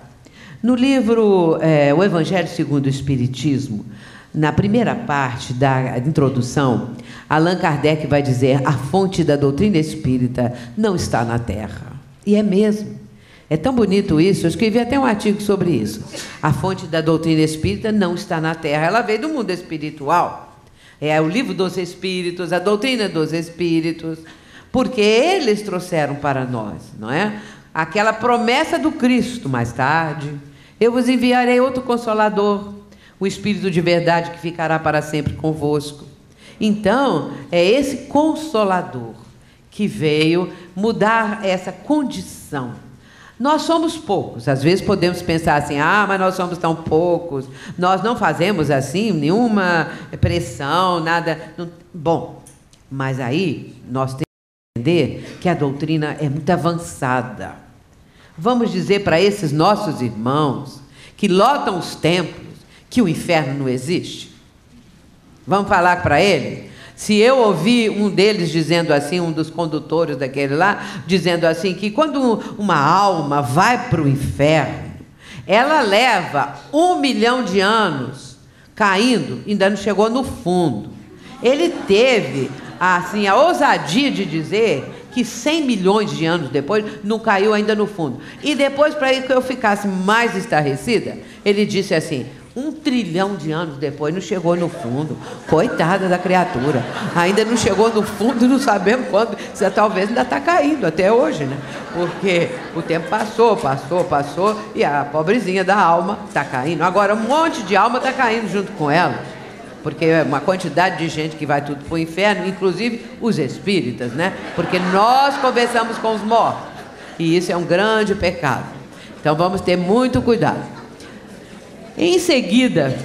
No livro O Evangelho segundo o Espiritismo, na primeira parte da introdução, Allan Kardec vai dizer: a fonte da doutrina espírita não está na Terra. E é mesmo. É tão bonito isso, eu escrevi até um artigo sobre isso. A fonte da doutrina espírita não está na Terra, ela veio do mundo espiritual. É o livro dos Espíritos, a doutrina dos Espíritos, porque eles trouxeram para nós, não é? Aquela promessa do Cristo mais tarde: eu vos enviarei outro Consolador, o Espírito de verdade que ficará para sempre convosco. Então, é esse Consolador que veio mudar essa condição. Nós somos poucos, às vezes podemos pensar assim: ah, mas nós somos tão poucos, nós não fazemos assim, nenhuma pressão, nada. Não... Bom, mas aí nós temos que entender que a doutrina é muito avançada. Vamos dizer para esses nossos irmãos que lotam os templos que o inferno não existe? Vamos falar para ele? Se eu ouvir um deles dizendo assim, um dos condutores daquele lá, dizendo assim, que quando uma alma vai para o inferno, ela leva 1 milhão de anos caindo, ainda não chegou no fundo. Ele teve assim, a ousadia de dizer que 100 milhões de anos depois não caiu ainda no fundo. E depois, para que eu ficasse mais estarrecida, ele disse assim: 1 trilhão de anos depois não chegou no fundo. Coitada da criatura, ainda não chegou no fundo, não sabemos quando. Você talvez ainda está caindo até hoje, né? Porque o tempo passou e a pobrezinha da alma está caindo. Agora um monte de alma está caindo junto com ela, porque é uma quantidade de gente que vai tudo para o inferno, inclusive os espíritas, né? Porque nós conversamos com os mortos, e isso é um grande pecado. Então vamos ter muito cuidado. Em seguida,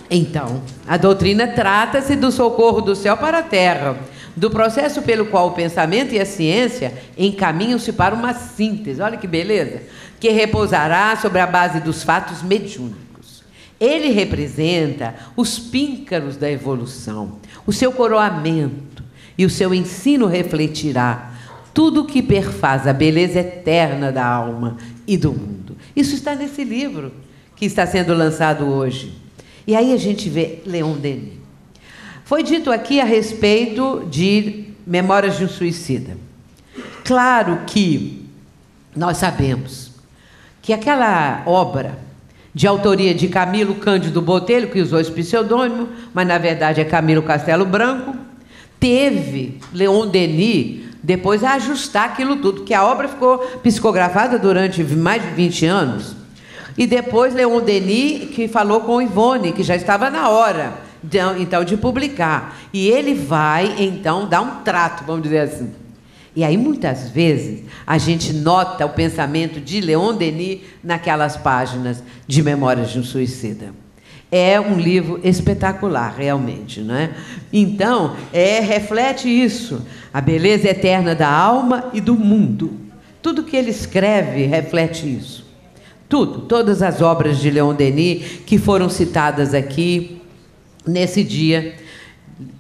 então, a doutrina trata-se do socorro do céu para a terra, do processo pelo qual o pensamento e a ciência encaminham-se para uma síntese, olha que beleza, que repousará sobre a base dos fatos mediúnicos. Ele representa os píncaros da evolução, o seu coroamento, e o seu ensino refletirá tudo o que perfaz a beleza eterna da alma e do mundo. Isso está nesse livro que está sendo lançado hoje. E aí a gente vê Leon Denis. Foi dito aqui a respeito de Memórias de um Suicida. Claro que nós sabemos que aquela obra de autoria de Camilo Cândido Botelho, que usou esse pseudônimo, mas na verdade é Camilo Castelo Branco, teve Leon Denis depois a ajustar aquilo tudo, que a obra ficou psicografada durante mais de 20 anos. E depois Leon Denis, que falou com Ivone, que já estava na hora, então, de publicar. E ele vai, então, dar um trato, vamos dizer assim. E aí, muitas vezes, a gente nota o pensamento de Leon Denis naquelas páginas de Memórias de um Suicida. É um livro espetacular, realmente, não é? Então, reflete isso, a beleza eterna da alma e do mundo. Tudo que ele escreve reflete isso. Tudo, todas as obras de Leon Denis que foram citadas aqui nesse dia,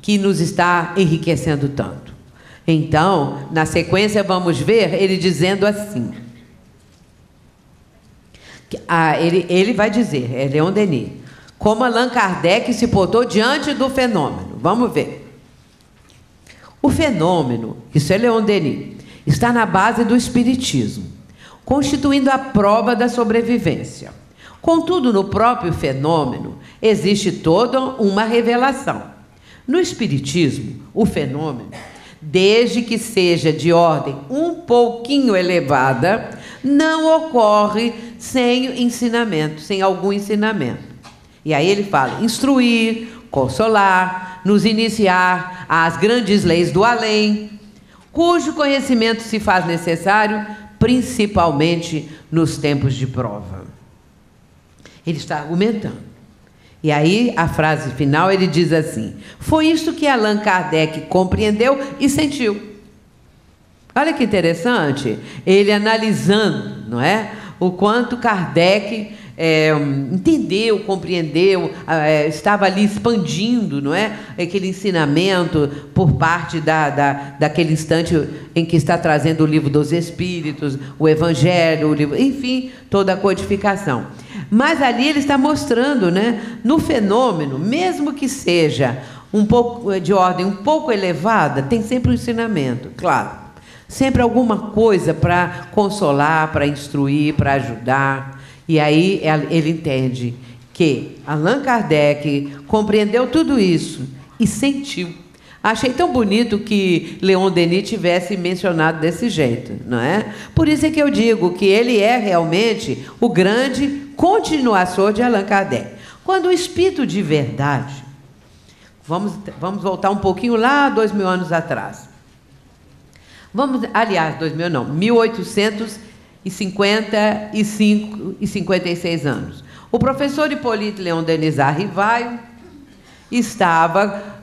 que nos está enriquecendo tanto. Então, na sequência, vamos ver ele dizendo assim. Ele vai dizer, é Leon Denis, como Allan Kardec se portou diante do fenômeno. Vamos ver. O fenômeno, isso é Leon Denis, está na base do espiritismo, constituindo a prova da sobrevivência. Contudo, no próprio fenômeno existe toda uma revelação. No espiritismo, o fenômeno, desde que seja de ordem um pouquinho elevada, não ocorre sem ensinamento, sem algum ensinamento. E aí ele fala: instruir, consolar, nos iniciar às grandes leis do além, cujo conhecimento se faz necessário principalmente nos tempos de prova. Ele está argumentando. E aí, a frase final, ele diz assim: foi isso que Allan Kardec compreendeu e sentiu. Olha que interessante, ele analisando, não é? O quanto Kardec entendeu, compreendeu, estava ali expandindo, não é? Aquele ensinamento por parte daquele instante em que está trazendo o livro dos Espíritos, o Evangelho, o livro, enfim, toda a codificação. Mas ali ele está mostrando, né, no fenômeno, mesmo que seja um pouco de ordem um pouco elevada, tem sempre um ensinamento, claro. Sempre alguma coisa para consolar, para instruir, para ajudar. E aí ele entende que Allan Kardec compreendeu tudo isso e sentiu. Achei tão bonito que Leon Denis tivesse mencionado desse jeito, não é? Por isso é que eu digo que ele é realmente o grande continuador de Allan Kardec. Quando o espírito de verdade, vamos voltar um pouquinho lá 2000 anos atrás. Aliás, 2000 não, 1855 e 56 anos. O professor Hipólito Leon Denis Rivaio estava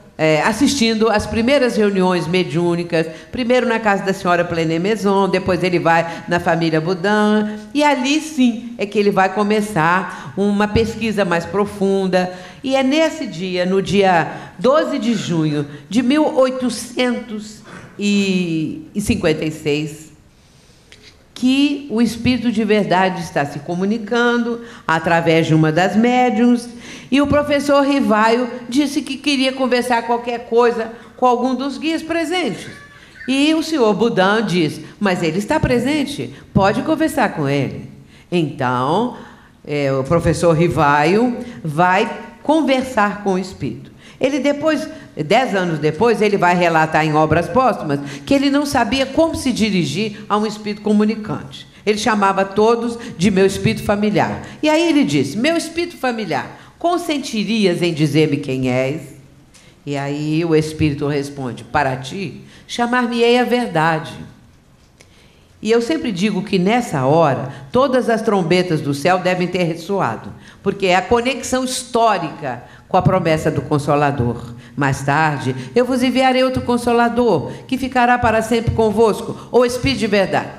assistindo às primeiras reuniões mediúnicas, primeiro na casa da senhora Plené Maison, depois ele vai na família Boudin, e ali sim é que ele vai começar uma pesquisa mais profunda. E é nesse dia, no dia 12 de junho de 1856, que o espírito de verdade está se comunicando através de uma das médiuns, e o professor Rivaio disse que queria conversar qualquer coisa com algum dos guias presentes. E o senhor Boudin diz, mas ele está presente, pode conversar com ele. Então, o professor Rivaio vai conversar com o espírito. Ele depois, 10 anos depois, ele vai relatar em Obras Póstumas que ele não sabia como se dirigir a um espírito comunicante. Ele chamava todos de meu espírito familiar. E aí ele disse, meu espírito familiar, consentirias em dizer-me quem és? E aí o espírito responde, para ti, chamar-me-ei a verdade. E eu sempre digo que nessa hora, todas as trombetas do céu devem ter ressoado, porque é a conexão histórica com a promessa do Consolador. Mais tarde, eu vos enviarei outro Consolador, que ficará para sempre convosco, o Espírito de verdade.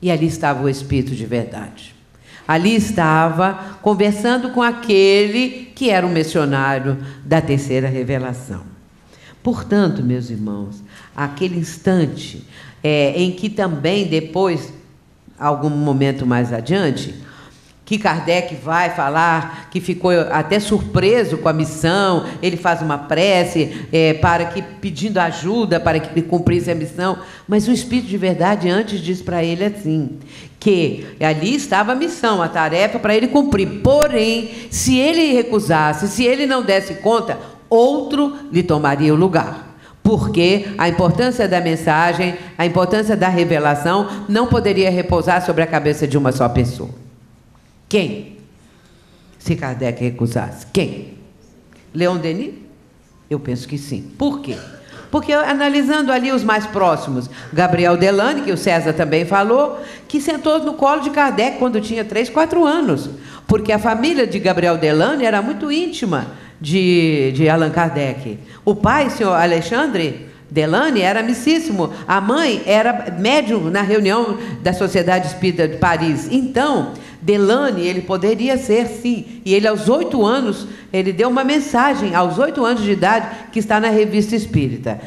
E ali estava o Espírito de verdade. Ali estava conversando com aquele que era o missionário da terceira revelação. Portanto, meus irmãos, aquele instante em que também depois, algum momento mais adiante, que Kardec vai falar que ficou até surpreso com a missão, ele faz uma prece pedindo ajuda para que ele cumprisse a missão, mas o Espírito de verdade antes diz para ele assim, que ali estava a missão, a tarefa para ele cumprir, porém, se ele recusasse, se ele não desse conta, outro lhe tomaria o lugar. Porque a importância da mensagem, a importância da revelação não poderia repousar sobre a cabeça de uma só pessoa. Quem? Se Kardec recusasse. Quem? Leon Denis? Eu penso que sim. Por quê? Porque analisando ali os mais próximos, Gabriel Delane, que o César também falou, que sentou no colo de Kardec quando tinha 3, 4 anos. Porque a família de Gabriel Delane era muito íntima de Allan Kardec. O pai, senhor Alexandre Delane, era amicíssimo. A mãe era médium na reunião da Sociedade Espírita de Paris. Então, Delane, ele poderia ser, sim. E ele, aos 8 anos, ele deu uma mensagem, aos 8 anos de idade, que está na Revista Espírita.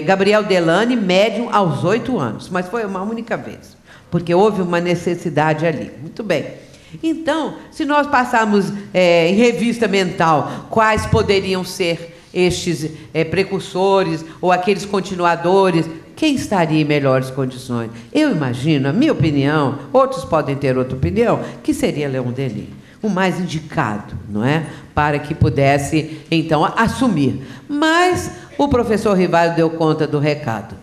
Gabriel Delane, médium aos 8 anos. Mas foi uma única vez, porque houve uma necessidade ali. Muito bem. Então, se nós passarmos em revista mental quais poderiam ser estes precursores ou aqueles continuadores, quem estaria em melhores condições? Eu imagino, a minha opinião, outros podem ter outra opinião, que seria Leon Denis, o mais indicado, não é? Para que pudesse, então, assumir. Mas o professor Rivaio deu conta do recado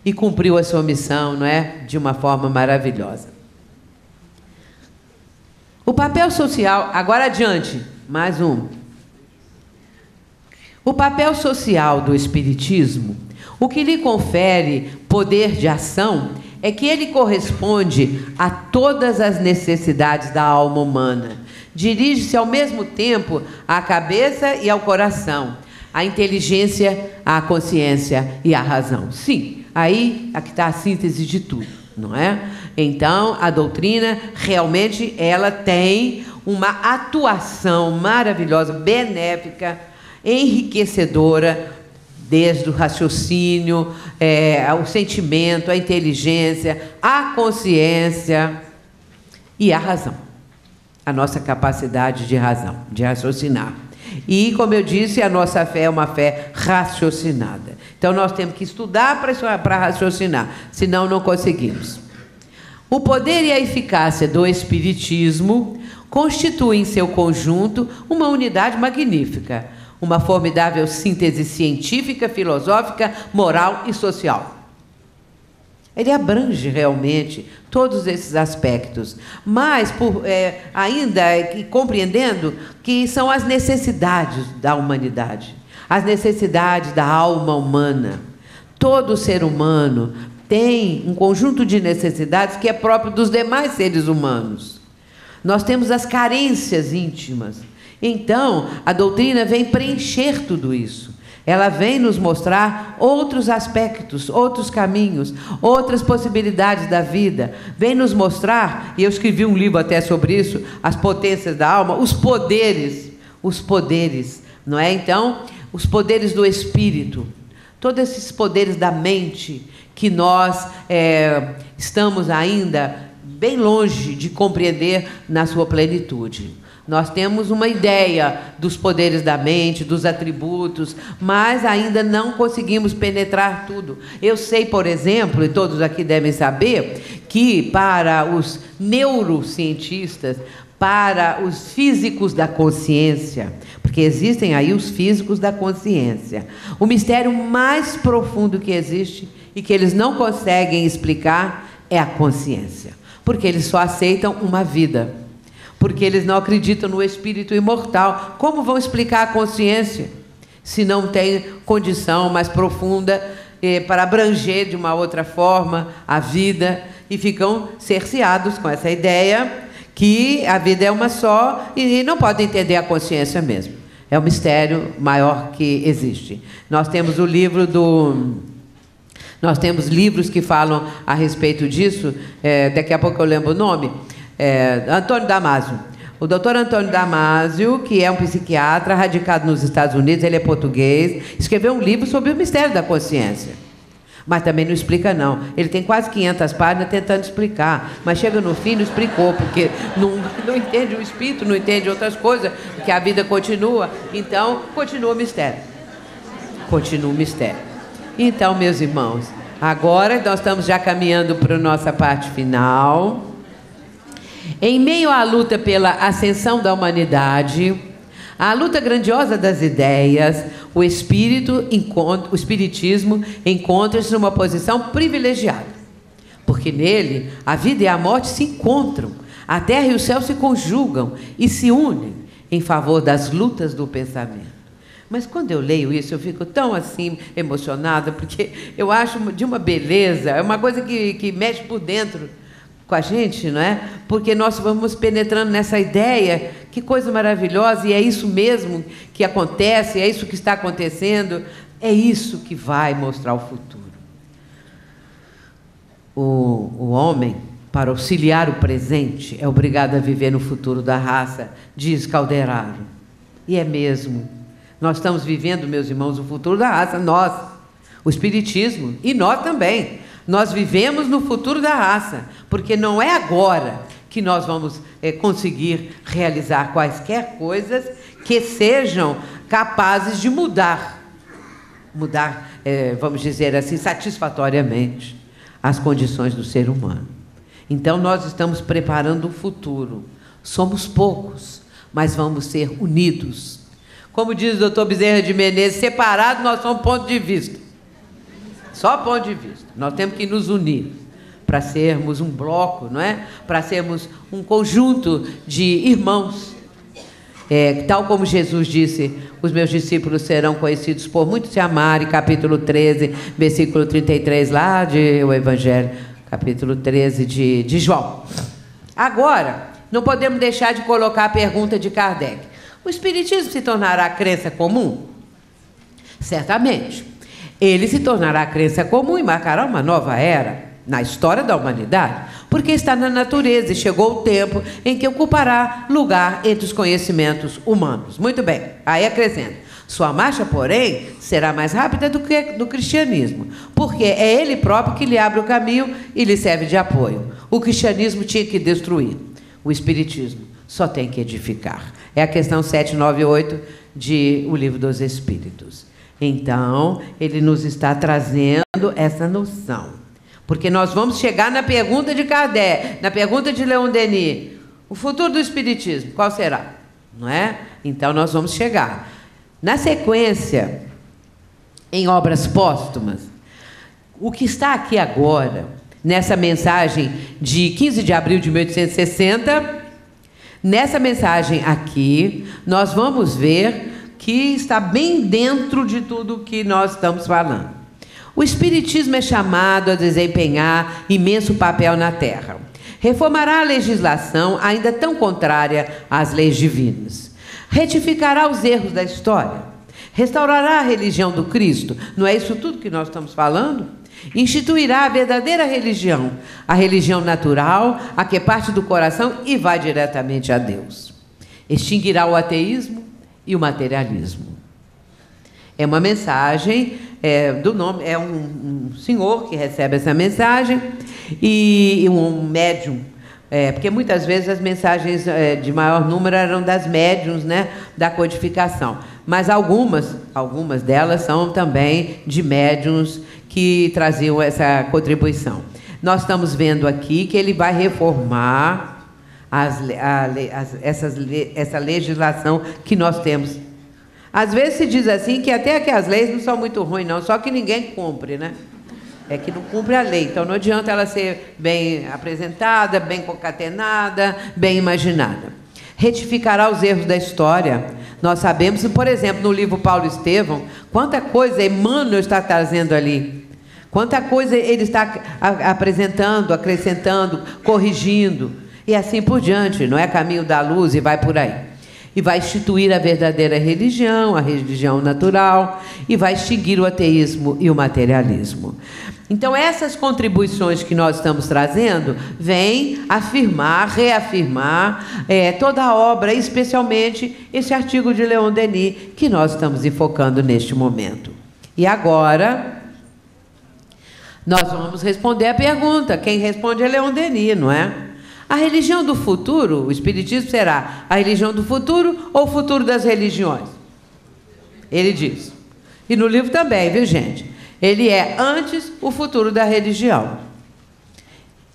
e cumpriu a sua missão, não é? De uma forma maravilhosa. O papel social, agora adiante, mais um. O papel social do Espiritismo, o que lhe confere poder de ação, é que ele corresponde a todas as necessidades da alma humana. Dirige-se ao mesmo tempo à cabeça e ao coração, à inteligência, à consciência e à razão. Sim, aí aqui está a síntese de tudo, não é? Então, a doutrina, realmente, ela tem uma atuação maravilhosa, benéfica, enriquecedora, desde o raciocínio, o sentimento, a inteligência, a consciência e a razão. A nossa capacidade de razão, de raciocinar. E, como eu disse, a nossa fé é uma fé raciocinada. Então, nós temos que estudar para raciocinar, senão não conseguimos. O poder e a eficácia do Espiritismo constituem em seu conjunto uma unidade magnífica, uma formidável síntese científica, filosófica, moral e social. Ele abrange realmente todos esses aspectos, mas ainda compreendendo que são as necessidades da humanidade, as necessidades da alma humana. Todo ser humano tem um conjunto de necessidades que é próprio dos demais seres humanos. Nós temos as carências íntimas. Então, a doutrina vem preencher tudo isso. Ela vem nos mostrar outros aspectos, outros caminhos, outras possibilidades da vida. Vem nos mostrar, e eu escrevi um livro até sobre isso, as potências da alma, os poderes, não é? Então, os poderes do espírito, todos esses poderes da mente que nós estamos ainda bem longe de compreender na sua plenitude. Nós temos uma ideia dos poderes da mente, dos atributos, mas ainda não conseguimos penetrar tudo. Eu sei, por exemplo, e todos aqui devem saber, que para os neurocientistas, para os físicos da consciência, porque existem aí os físicos da consciência, o mistério mais profundo que existe e que eles não conseguem explicar é a consciência, porque eles só aceitam uma vida. Porque eles não acreditam no espírito imortal. Como vão explicar a consciência se não tem condição mais profunda para abranger de uma outra forma a vida? E ficam cerceados com essa ideia que a vida é uma só e não podem entender a consciência mesmo. É o mistério maior que existe. Nós temos o livro Nós temos livros que falam a respeito disso. Daqui a pouco eu lembro o nome. Antônio Damasio. O doutor Antônio Damasio, que é um psiquiatra radicado nos Estados Unidos, ele é português, escreveu um livro sobre o mistério da consciência. Mas também não explica, não. Ele tem quase 500 páginas tentando explicar, mas chega no fim não explicou, porque não entende o espírito, não entende outras coisas, porque a vida continua. Então, continua o mistério. Continua o mistério. Então, meus irmãos, agora nós estamos já caminhando para a nossa parte final. Em meio à luta pela ascensão da humanidade, à luta grandiosa das ideias, o espiritismo encontra-se numa posição privilegiada, porque nele a vida e a morte se encontram, a terra e o céu se conjugam e se unem em favor das lutas do pensamento. Mas quando eu leio isso, eu fico tão assim emocionada, porque eu acho de uma beleza, é uma coisa que mexe por dentro com a gente, não é? Porque nós vamos penetrando nessa ideia, que coisa maravilhosa, e é isso mesmo que acontece, é isso que está acontecendo, é isso que vai mostrar o futuro. O homem, para auxiliar o presente, é obrigado a viver no futuro da raça, diz Calderaro. E é mesmo. Nós estamos vivendo, meus irmãos, o futuro da raça, nós, o espiritismo, e nós também. Nós vivemos no futuro da raça, porque não é agora que nós vamos conseguir realizar quaisquer coisas que sejam capazes de mudar, vamos dizer assim, satisfatoriamente as condições do ser humano. Então, nós estamos preparando o futuro. Somos poucos, mas vamos ser unidos. Como diz o doutor Bezerra de Menezes, separados nós somos ponto de vista. Só ponto de vista. Nós temos que nos unir para sermos um bloco, não é? Para sermos um conjunto de irmãos. Tal como Jesus disse, os meus discípulos serão conhecidos por muito se amarem, capítulo 13, versículo 33, lá do Evangelho, capítulo 13 de João. Agora, não podemos deixar de colocar a pergunta de Kardec. O espiritismo se tornará crença comum? Certamente. Ele se tornará crença comum e marcará uma nova era, na história da humanidade, porque está na natureza e chegou o tempo em que ocupará lugar entre os conhecimentos humanos. Muito bem, aí acrescenta: sua marcha, porém, será mais rápida do que do cristianismo, porque é ele próprio que lhe abre o caminho e lhe serve de apoio. O cristianismo tinha que destruir, o espiritismo só tem que edificar. É a questão 798 de O Livro dos Espíritos. Então, ele nos está trazendo essa noção, porque nós vamos chegar na pergunta de Kardec, na pergunta de Leon Denis: o futuro do espiritismo, qual será? Não é? Então, nós vamos chegar. Na sequência, em obras póstumas, o que está aqui agora, nessa mensagem de 15 de abril de 1860, nessa mensagem aqui, nós vamos ver que está bem dentro de tudo o que nós estamos falando. O espiritismo é chamado a desempenhar imenso papel na Terra. Reformará a legislação ainda tão contrária às leis divinas. Retificará os erros da história. Restaurará a religião do Cristo. Não é isso tudo que nós estamos falando? Instituirá a verdadeira religião, a religião natural, a que parte do coração e vai diretamente a Deus. Extinguirá o ateísmo e o materialismo. É uma mensagem do nome, é um senhor que recebe essa mensagem e um médium. Porque muitas vezes as mensagens de maior número eram das médiuns, né, da codificação. Mas algumas delas são também de médiuns que traziam essa contribuição. Nós estamos vendo aqui que ele vai reformar essa legislação que nós temos. Às vezes se diz assim que até que as leis não são muito ruins, não, só que ninguém cumpre, né? É que não cumpre a lei. Então, não adianta ela ser bem apresentada, bem concatenada, bem imaginada. Retificará os erros da história. Nós sabemos, por exemplo, no livro Paulo Estevão, quanta coisa Emmanuel está trazendo ali. Quanta coisa ele está apresentando, acrescentando, corrigindo. E assim por diante, não é? Caminho da luz e vai por aí. E vai instituir a verdadeira religião, a religião natural, e vai extinguir o ateísmo e o materialismo. Então, essas contribuições que nós estamos trazendo vêm afirmar, reafirmar toda a obra, especialmente esse artigo de Leon Denis, que nós estamos enfocando neste momento. E agora, nós vamos responder a pergunta. Quem responde é Leon Denis, não é? A religião do futuro, o espiritismo será a religião do futuro ou o futuro das religiões? Ele diz. E no livro também, viu, gente? Ele é antes o futuro da religião.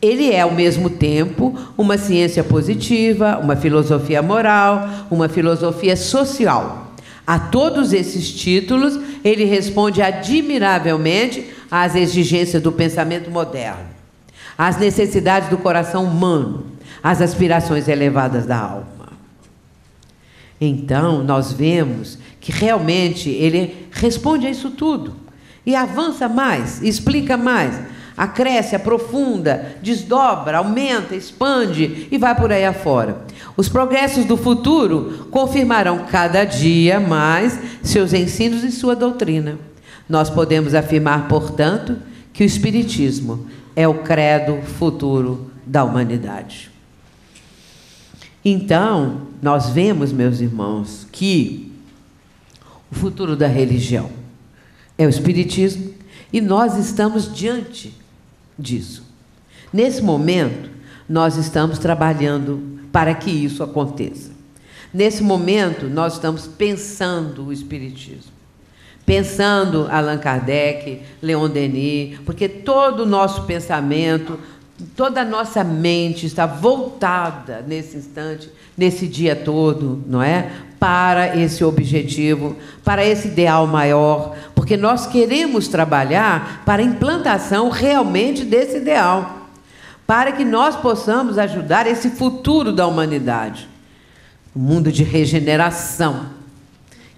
Ele é, ao mesmo tempo, uma ciência positiva, uma filosofia moral, uma filosofia social. A todos esses títulos, ele responde admiravelmente às exigências do pensamento moderno, às necessidades do coração humano, às aspirações elevadas da alma. Então, nós vemos que realmente ele responde a isso tudo. E avança mais, explica mais, acresce, aprofunda, desdobra, aumenta, expande e vai por aí afora. Os progressos do futuro confirmarão cada dia mais seus ensinos e sua doutrina. Nós podemos afirmar, portanto, que o Espiritismo é o credo futuro da humanidade. Então, nós vemos, meus irmãos, que o futuro da religião é o Espiritismo e nós estamos diante disso. Nesse momento, nós estamos trabalhando para que isso aconteça. Nesse momento, nós estamos pensando o Espiritismo. Pensando Allan Kardec, Leon Denis, porque todo o nosso pensamento, toda a nossa mente está voltada nesse instante, nesse dia todo, não é? Para esse objetivo, para esse ideal maior, porque nós queremos trabalhar para a implantação realmente desse ideal, para que nós possamos ajudar esse futuro da humanidade, um mundo de regeneração,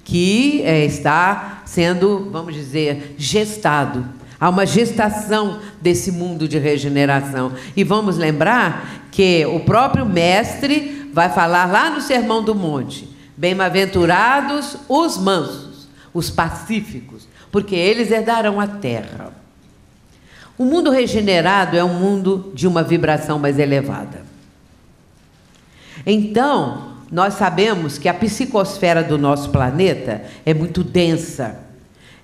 que está sendo, vamos dizer, gestado. Há uma gestação desse mundo de regeneração. E vamos lembrar que o próprio Mestre vai falar lá no Sermão do Monte: bem-aventurados os mansos, os pacíficos, porque eles herdarão a terra. O mundo regenerado é um mundo de uma vibração mais elevada. Então, nós sabemos que a psicosfera do nosso planeta é muito densa,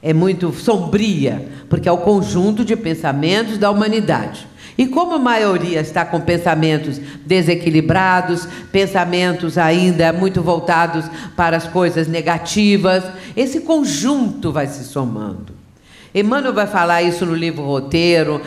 é muito sombria, porque é o conjunto de pensamentos da humanidade. E como a maioria está com pensamentos desequilibrados, pensamentos ainda muito voltados para as coisas negativas, esse conjunto vai se somando. Emmanuel vai falar isso no livro Roteiro,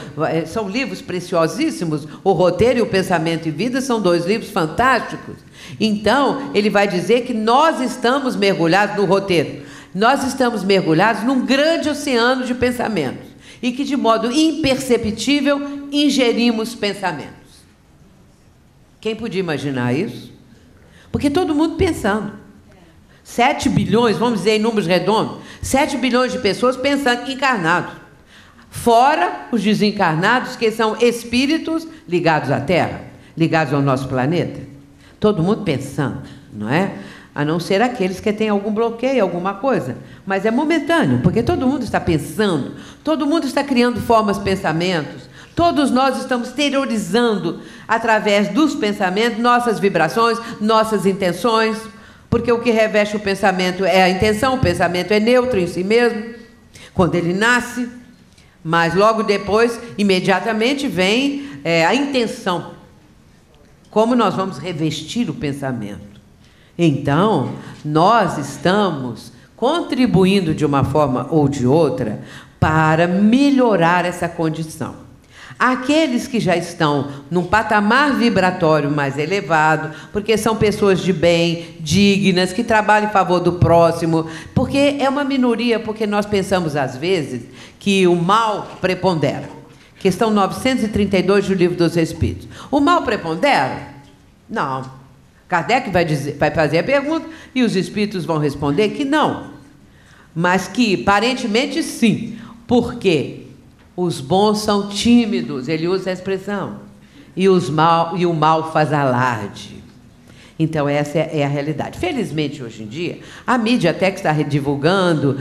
são livros preciosíssimos, o Roteiro e o Pensamento e Vida são 2 livros fantásticos. Então, ele vai dizer que nós estamos mergulhados no roteiro, nós estamos mergulhados num grande oceano de pensamentos e que de modo imperceptível ingerimos pensamentos. Quem podia imaginar isso? Porque todo mundo pensando. 7 bilhões, vamos dizer em números redondos, 7 bilhões de pessoas pensando encarnados. Fora os desencarnados, que são espíritos ligados à Terra, ligados ao nosso planeta. Todo mundo pensando, não é? A não ser aqueles que têm algum bloqueio, alguma coisa. Mas é momentâneo, porque todo mundo está pensando, todo mundo está criando formas, pensamentos. Todos nós estamos exteriorizando, através dos pensamentos, nossas vibrações, nossas intenções. Porque o que reveste o pensamento é a intenção, o pensamento é neutro em si mesmo, quando ele nasce, mas logo depois, imediatamente, vem a intenção. Como nós vamos revestir o pensamento? Então, nós estamos contribuindo de uma forma ou de outra para melhorar essa condição. Aqueles que já estão num patamar vibratório mais elevado, porque são pessoas de bem, dignas, que trabalham em favor do próximo, porque é uma minoria, porque nós pensamos às vezes que o mal prepondera. Questão 932 do Livro dos Espíritos. O mal prepondera? Não. Kardec vai fazer a pergunta e os espíritos vão responder que não. Mas que, aparentemente, sim. Por quê? Os bons são tímidos, ele usa a expressão, e o mal faz alarde. Então, essa é a realidade. Felizmente, hoje em dia, a mídia até que está divulgando,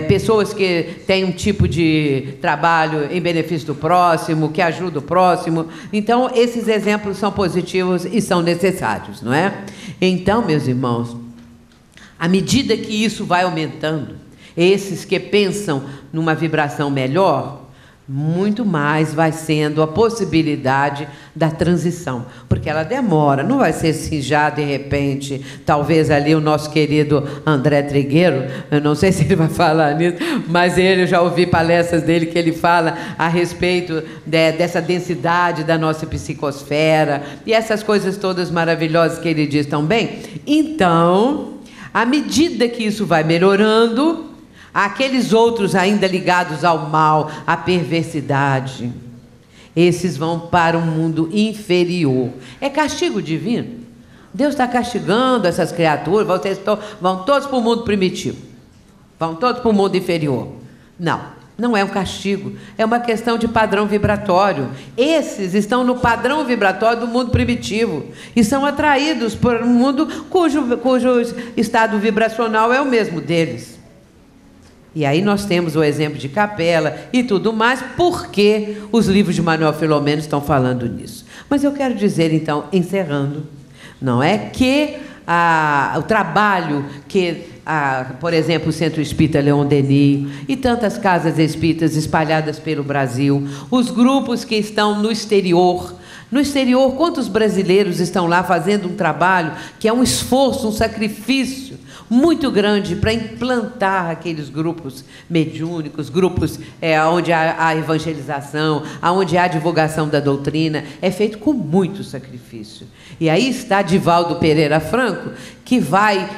pessoas que têm um tipo de trabalho em benefício do próximo, que ajuda o próximo. Então, esses exemplos são positivos e são necessários, não é? Então, meus irmãos, à medida que isso vai aumentando, esses que pensam numa vibração melhor, muito mais vai sendo a possibilidade da transição, porque ela demora, não vai ser assim já de repente. Talvez ali o nosso querido André Trigueiro, eu não sei se ele vai falar nisso, mas eu já ouvi palestras dele que ele fala a respeito dessa densidade da nossa psicosfera e essas coisas todas maravilhosas que ele diz também. Então, à medida que isso vai melhorando, aqueles outros ainda ligados ao mal, à perversidade, esses vão para um mundo inferior. É castigo divino. Deus está castigando essas criaturas, vão todos para o mundo primitivo, vão todos para o mundo inferior. Não, não é um castigo, é uma questão de padrão vibratório. Esses estão no padrão vibratório do mundo primitivo e são atraídos por um mundo cujo estado vibracional é o mesmo deles. E aí nós temos o exemplo de Capela e tudo mais, porque os livros de Manuel Filomeno estão falando nisso. Mas eu quero dizer, então, encerrando, não é que o trabalho que, por exemplo, o Centro Espírita Leon Denis e tantas casas espíritas espalhadas pelo Brasil, os grupos que estão no exterior, quantos brasileiros estão lá fazendo um trabalho que é um esforço, um sacrifício muito grande para implantar aqueles grupos mediúnicos, grupos onde há a evangelização, onde há a divulgação da doutrina, é feito com muito sacrifício. E aí está Divaldo Pereira Franco, que vai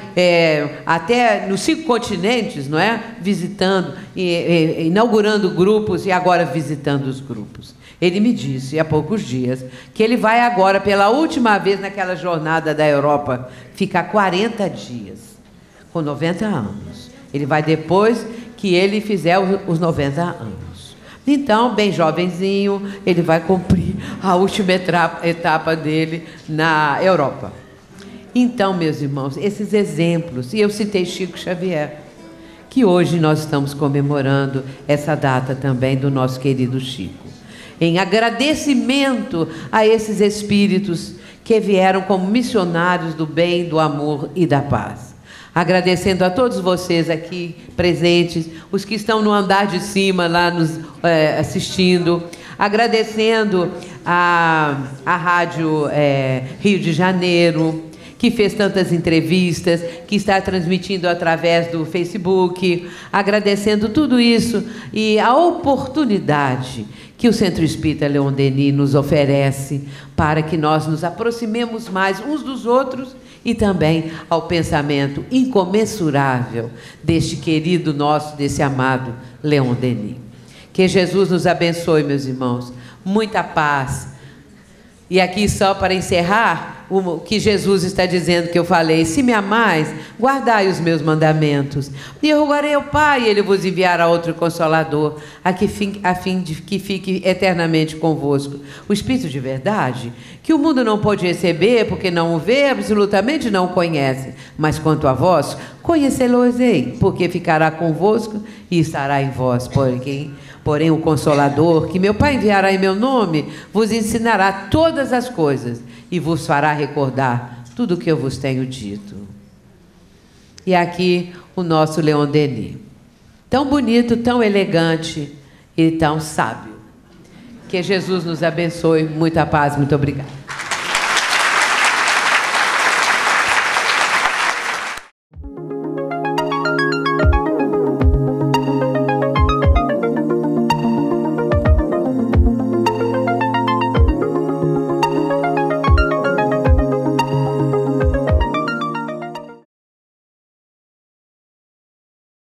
até nos 5 continentes, não é? Visitando, inaugurando grupos e agora visitando os grupos. Ele me disse há poucos dias que ele vai agora, pela última vez naquela jornada da Europa, ficar 40 dias. Com 90 anos. Ele vai depois que ele fizer os 90 anos. Então, bem jovenzinho, ele vai cumprir a última etapa dele na Europa. Então, meus irmãos, esses exemplos, e eu citei Chico Xavier, que hoje nós estamos comemorando essa data também do nosso querido Chico. em agradecimento a esses espíritos que vieram como missionários do bem, do amor e da paz. Agradecendo a todos vocês aqui presentes, os que estão no andar de cima lá nos assistindo, agradecendo a Rádio Rio de Janeiro, que fez tantas entrevistas, que está transmitindo através do Facebook, agradecendo tudo isso e a oportunidade que o Centro Espírita Leon Denis nos oferece para que nós nos aproximemos mais uns dos outros e também ao pensamento incomensurável deste querido nosso, desse amado Leon Denis. Que Jesus nos abençoe, meus irmãos. Muita paz. E aqui, só para encerrar, o que Jesus está dizendo, que eu falei: se me amais, guardai os meus mandamentos. E eu rogarei ao Pai, e Ele vos enviará outro Consolador, a fim de que fique eternamente convosco. O Espírito de verdade, que o mundo não pode receber, porque não o vê, absolutamente não o conhece. Mas quanto a vós, conhecê-lo-ei, porque ficará convosco e estará em vós. Porém, o Consolador, que meu Pai enviará em meu nome, vos ensinará todas as coisas e vos fará recordar tudo o que eu vos tenho dito. E aqui o nosso Leon Denis, tão bonito, tão elegante e tão sábio. Que Jesus nos abençoe. Muita paz, muito obrigada.